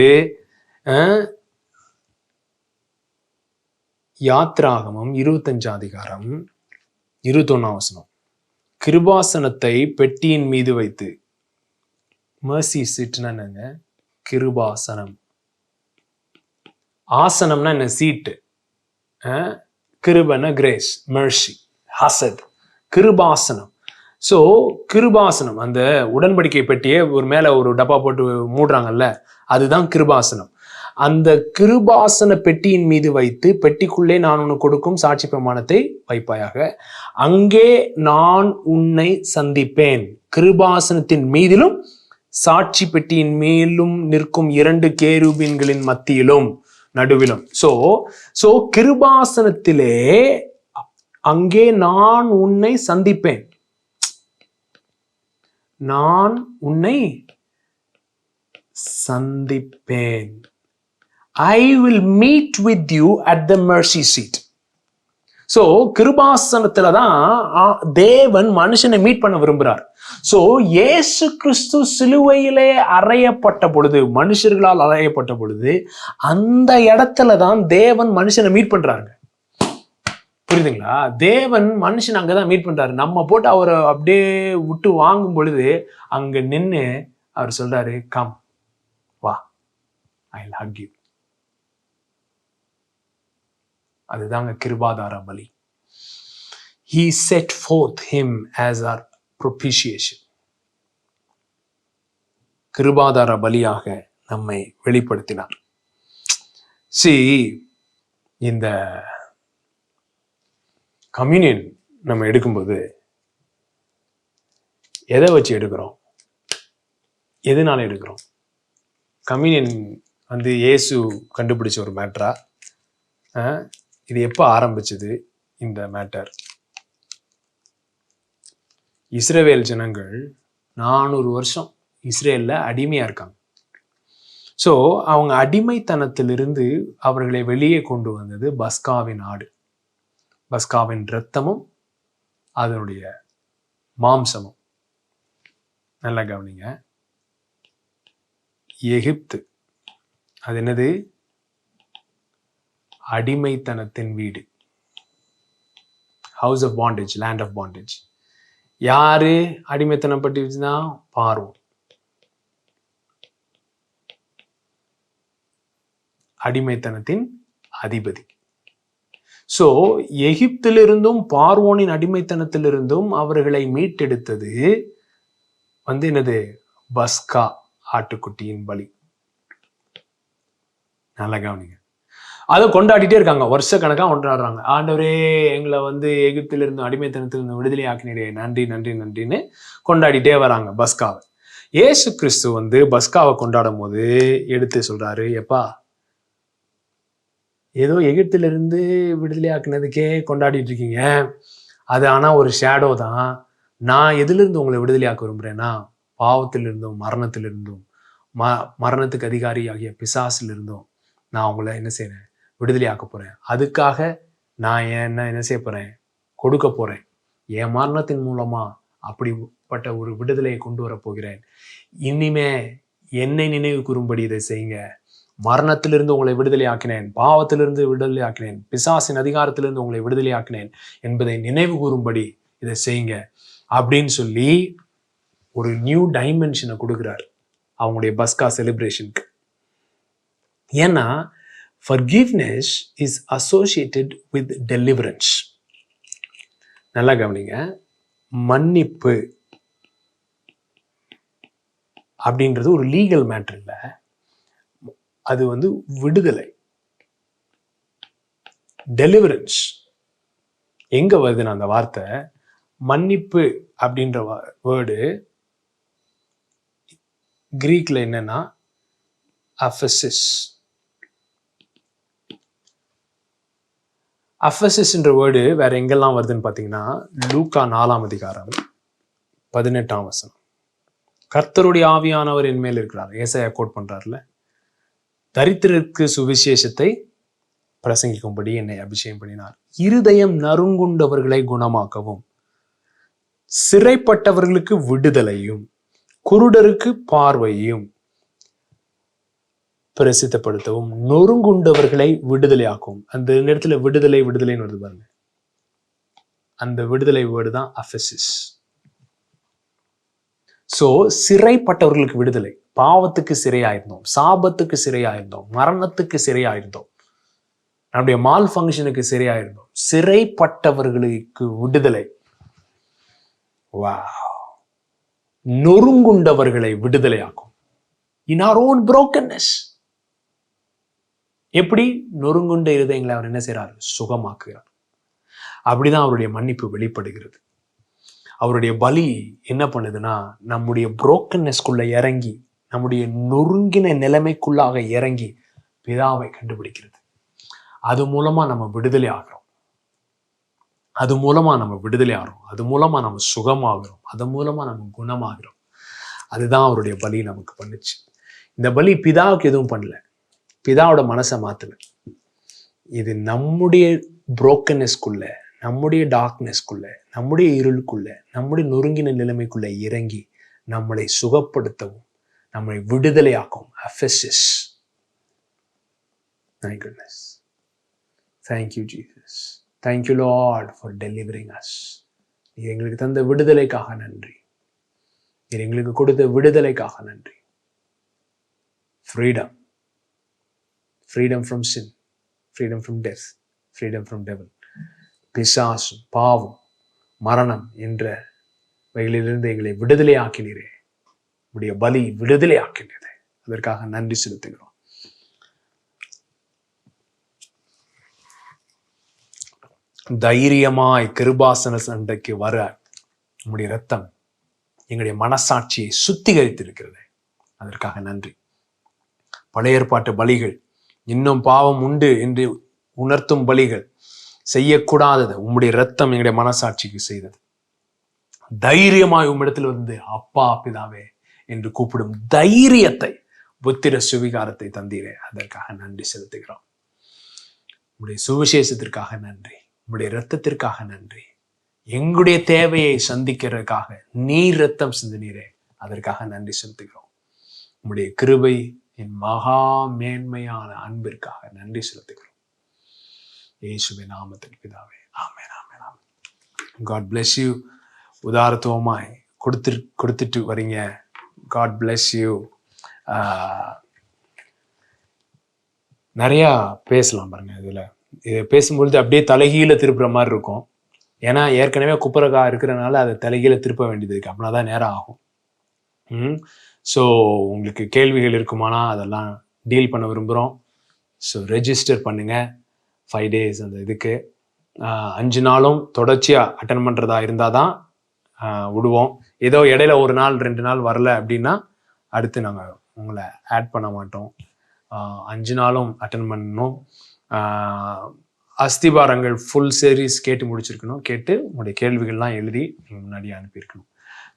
யாத்ராகமம் 25:21 கிருபாசனத்தை பெட்டியின் மீது வைத்து. மெர்சி சீட்னா என்னங்க? கிருபாசனம். ஆசனம்னா என்ன? சீட்டு. கிருபன கிரேஸ், மெர்சி, ஹசத், கிருபாசனம். ஸோ கிருபாசனம், அந்த உடன்படிக்கை பெட்டியை ஒரு மேல ஒரு டப்பா போட்டு மூடுறாங்கல்ல, அதுதான் கிருபாசனம். அந்த கிருபாசன பெட்டியின் மீது வைத்து, பெட்டிக்குள்ளே நான் உனக்கு கொடுக்கும் சாட்சி பிரமாணத்தை வைப்பாயாக. அங்கே நான் உன்னை சந்திப்பேன். கிருபாசனத்தின் மீதிலும் சாட்சி பெட்டியின் மேலும் நிற்கும் 2 கேருபீன்களின் மத்தியிலும் நடுவிலும். சோ கிருபாசனத்திலே அங்கே நான் உன்னை சந்திப்பேன். நான் உன்னை சந்திப்பேன். I will meet with you at the mercy seat. So கிருபாசனத்துல தான் தேவன் மனுஷனை மீட் பண்ண விரும்புறார். சோ இயேசு கிறிஸ்து சிலுவையிலே அறையப்பட்ட பொழுது, மனுஷர்களால் அறையப்பட்ட பொழுது, அந்த இடத்துல தான் தேவன் மனுஷனை மீட் பண்றாங்க. புரியுதுங்களா? தேவன் மனுஷன் அங்கதான் மீட் பண்றாரு. நம்ம போட்டு அவரை அப்படியே விட்டு வாங்கும் பொழுது அங்க நின்று அவர் சொல்றாரு, கம் வா, ஐ வில் ஹக் யூ. அதுதாங்க கிருபாதார பலி. He set forth him as our propitiation. கிருபாதார பலியாக நம்மை வெளிப்படுத்தினார். இந்த கம்யூனியன் நம்ம எடுக்கும்போது எதை வச்சு எடுக்கிறோம்? எதனால எடுக்கிறோம்? கம்யூனியன் இயேசு கண்டுபிடிச்ச ஒரு மேட்டரா? இது எப்போ ஆரம்பிச்சது இந்த மேட்டர்? இஸ்ரவேல் ஜனங்கள் 400 வருஷம் இஸ்ரேல்ல அடிமையா இருக்காங்க. ஸோ அவங்க அடிமைத்தனத்திலிருந்து அவர்களை வெளியே கொண்டு வந்தது பஸ்காவின் ஆடு, பஸ்காவின் இரத்தமும் அதனுடைய மாம்சமும். நல்லா கவனிங்க. எகிப்து அது என்னது? அடிமைத்தனத்தின் வீடு, house of bondage, land of bondage. யாரு அடிமைத்தனம் பட்டு வச்சுன்னா? பார்வோன். அடிமைத்தனத்தின் அதிபதி. சோ எகிப்திலிருந்தும் பார்வோனின் அடிமைத்தனத்திலிருந்தும் அவர்களை மீட்டெடுத்தது என்னது? பஸ்கா, ஆட்டுக்குட்டியின் பலி. நல்லா கவனிங்க. அதை கொண்டாடிட்டே இருக்காங்க, வருஷ கணக்கா கொண்டாடுறாங்க. ஆண்டவரே, எங்களை எகிப்திலிருந்து அடிமைத்தனத்திலிருந்து விடுதலை ஆக்கினீரே, நன்றி நன்றி நன்றின்னு கொண்டாடிட்டே வராங்க பஸ்காவை. இயேசு கிறிஸ்து பஸ்காவை கொண்டாடும் போது எடுத்து சொல்றாரு, எப்பா ஏதோ எகிப்திலிருந்து விடுதலை ஆக்கினதுக்கே கொண்டாடிட்டு இருக்கீங்க, அது ஆனா ஒரு ஷேடோ தான். நான் எதிலிருந்து உங்களை விடுதலை ஆக்க விரும்புறேன்னா, பாவத்திலிருந்தும் மரணத்திலிருந்தும் மரணத்துக்கு அதிகாரி ஆகிய பிசாசிலிருந்தும் நான் உங்களை என்ன செய்றேன்? விடுதலை ஆக்க போறேன். அதுக்காக நான் என்ன செய்ய போறேன்? கொடுக்க போறேன். என் மரணத்தின் மூலமா அப்படிப்பட்ட ஒரு விடுதலையை கொண்டு வர போகிறேன். இனிமே என்னை நினைவு கூறும்படி இதை செய்யுங்க. மரணத்திலிருந்து உங்களை விடுதலை ஆக்கினேன், பாவத்திலிருந்து விடுதலை ஆக்கினேன், பிசாசின் அதிகாரத்திலிருந்து உங்களை விடுதலை ஆக்கினேன் என்பதை நினைவு கூறும்படி இதை செய்யுங்க அப்படின்னு சொல்லி ஒரு நியூ டைமென்ஷனை கொடுக்குறாரு அவங்களுடைய பஸ்கா செலிப்ரேஷனுக்கு. ஏன்னா forgiveness is associated with deliverance. நல்லா கவனிங்க. மன்னிப்பு அப்படின்றது ஒரு லீகல் மேட்டர் இல்லை, அது விடுதலை. டெலிவரன்ஸ் எங்க வருதுன்னு அந்த வார்த்தை, மன்னிப்பு அப்படின்ற வேர்டு கிரீக்ல என்னன்னா அஃபசிஸ். அஃபசிஸ்ன்ற வேர்டு வேற எங்கெல்லாம் வருதுன்னு பார்த்தீங்கன்னா, லூக்கா 4ஆம் அதிகாரம் 18ஆம் வசனம். கர்த்தருடைய ஆவியானவர் என் மேல் இருக்கிறார், ஏசாயா கோட் பண்றாருல, தரித்திரருக்கு சுவிசேஷத்தை பிரசங்கிக்கும்படி என்னை அபிஷேகம் பண்ணினார், இருதயம் நறுங்குண்டவர்களை குணமாக்கவும், சிறைப்பட்டவர்களுக்கு விடுதலையும், குருடருக்கு பார்வையும் பிரசித்தப்படுத்தவும், நொறுங்குண்டவர்களை விடுதலையாக்கும். அந்த நேரத்துல விடுதலைன்னு வருது பாருங்க. அந்த விடுதலை வேர்டு தான் அஃபசிஸ். சோ சிறைப்பட்டவர்களுக்கு விடுதலை. பாவத்துக்கு சிறையாயிருந்தோம், சாபத்துக்கு சிறையாயிருந்தோம், மரணத்துக்கு சிறையாயிருந்தோம், நம்முடைய மால் ஃபங்க்ஷனுக்கு சிறையாயிருந்தோம். சிறைப்பட்டவர்களுக்கு விடுதலை. நொறுங்குண்டவர்களை விடுதலையாக்கும். In our own brokenness, எப்படி? நொறுங்குண்ட இருதயங்களை அவர் என்ன செய்கிறார்? சுகமாக்குகிறார். அப்படிதான் அவருடைய மன்னிப்பு வெளிப்படுகிறது. அவருடைய பலி என்ன பண்ணுதுன்னா, நம்முடைய புரோக்கன்னஸ்குள்ள இறங்கி, நம்முடைய நொறுங்கின நிலைமைக்குள்ளாக இறங்கி பிதாவை கண்டுபிடிக்கிறது. அது மூலமா நம்ம விடுதலை ஆகிறோம். அது மூலமா நம்ம விடுதலை ஆகிறோம். அது மூலமா நம்ம சுகமாகிறோம். அது மூலமா நம்ம குணமாகிறோம். அதுதான் அவருடைய பலி நமக்கு பண்ணுச்சு. இந்த பலி பிதாவுக்கு எதுவும் பண்ணல, பிதாவோட மனசை மாத்தல. இது நம்முடைய புரோக்கன்னஸ்குள்ள, நம்முடைய டார்க்னஸ்குள்ள, நம்முடைய இருளுக்குள்ள, நம்முடைய நொறுங்கின நிலைமைக்குள்ள இறங்கி நம்மளை சுகப்படுத்தவும் நம்மளை விடுதலையாக்கும். அஃபெசஸ். My goodness. Thank you, Jesus. Thank you, Lord, for delivering us. நீ எங்களுக்கு தந்த விடுதலைக்காக நன்றி. நீ எங்களுக்கு கொடுத்த விடுதலைக்காக நன்றி. Freedom. Freedom from sin. Freedom from death. Freedom from devil. பிசாசும் பாவம் மரணம் என்ற வகையிலிருந்து எங்களை விடுதலை ஆக்கினீரே. உடைய பலி விடுதலை ஆக்கினீரே. அதற்காக நன்றி செலுத்துகிறோம். தைரியமாய் கிருபாசன சண்டைக்கு வர உம்முடைய இரத்தம் எங்களுடைய மனசாட்சியை சுத்திகரித்திருக்கிறது. அதற்காக நன்றி. பழைய ஏற்பாட்டு பலிகள், இன்னும் பாவம் உண்டு என்று உணர்த்தும் பலிகள், செய்யக்கூடாதது உம்முடைய இரத்தம் எங்களுடைய மனசாட்சிக்கு செய்தது. தைரியமாய் உம்மிடத்தில் வந்து அப்பா பிதாவே என்று கூப்பிடும் தைரியத்தை, புத்திர சுவிகாரத்தை தந்தீரே. அதற்காக நன்றி செலுத்துகிறோம். உம்முடைய சுவிசேஷத்திற்காக நன்றி. உம்முடைய இரத்தத்திற்காக நன்றி. எங்களுடைய தேவையை சந்திக்கிறதுக்காக நீர் இரத்தம் சிந்தினீரே. அதற்காக நன்றி செலுத்துகிறோம். உம்முடைய கிருபை, என் மகா மேன்மையான அன்பிற்காக நன்றி செலுத்துகிறோம். இயேசுவின் நாமத்தில் பிதாவே. ஆமென், ஆமென், ஆமென். God bless you. உதாரத்துவமாய் கொடுத்துட்டு வரீங்க. God bless you. நிறையா பேசலாம் பாருங்க. இதில் இது பேசும்பொழுது அப்படியே தலைகீழ திருப்புற மாதிரி இருக்கும். ஏன்னா ஏற்கனவே குப்பரக்கா இருக்கிறனால அதை தலைகீழ திருப்ப வேண்டியது இருக்கு. அப்படின்னா தான் நேரம் ஆகும். ஸோ உங்களுக்கு கேள்விகள் இருக்குமானா அதெல்லாம் டீல் பண்ண விரும்புகிறோம். ஸோ ரெஜிஸ்டர் பண்ணுங்க 5 days அந்த இதுக்கு. 5 நாளும் தொடர்ச்சியாக அட்டன் பண்ணுறதா இருந்தால் தான் விடுவோம். ஏதோ இடையில 1 நாள் 2 நாள் வரல அப்படின்னா அடுத்து நாங்கள் உங்களை ஆட் பண்ண மாட்டோம். 5 நாளும் அட்டன் பண்ணணும். அஸ்திபாரங்கள் ஃபுல் சீரீஸ் கேட்டு முடிச்சிருக்கணும். கேட்டு உங்களுடைய கேள்விகள்லாம் எழுதி நீங்கள் முன்னாடியே அனுப்பியிருக்கணும்.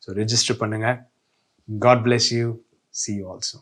ஸோ ரெஜிஸ்டர் பண்ணுங்கள். God bless you. See you also.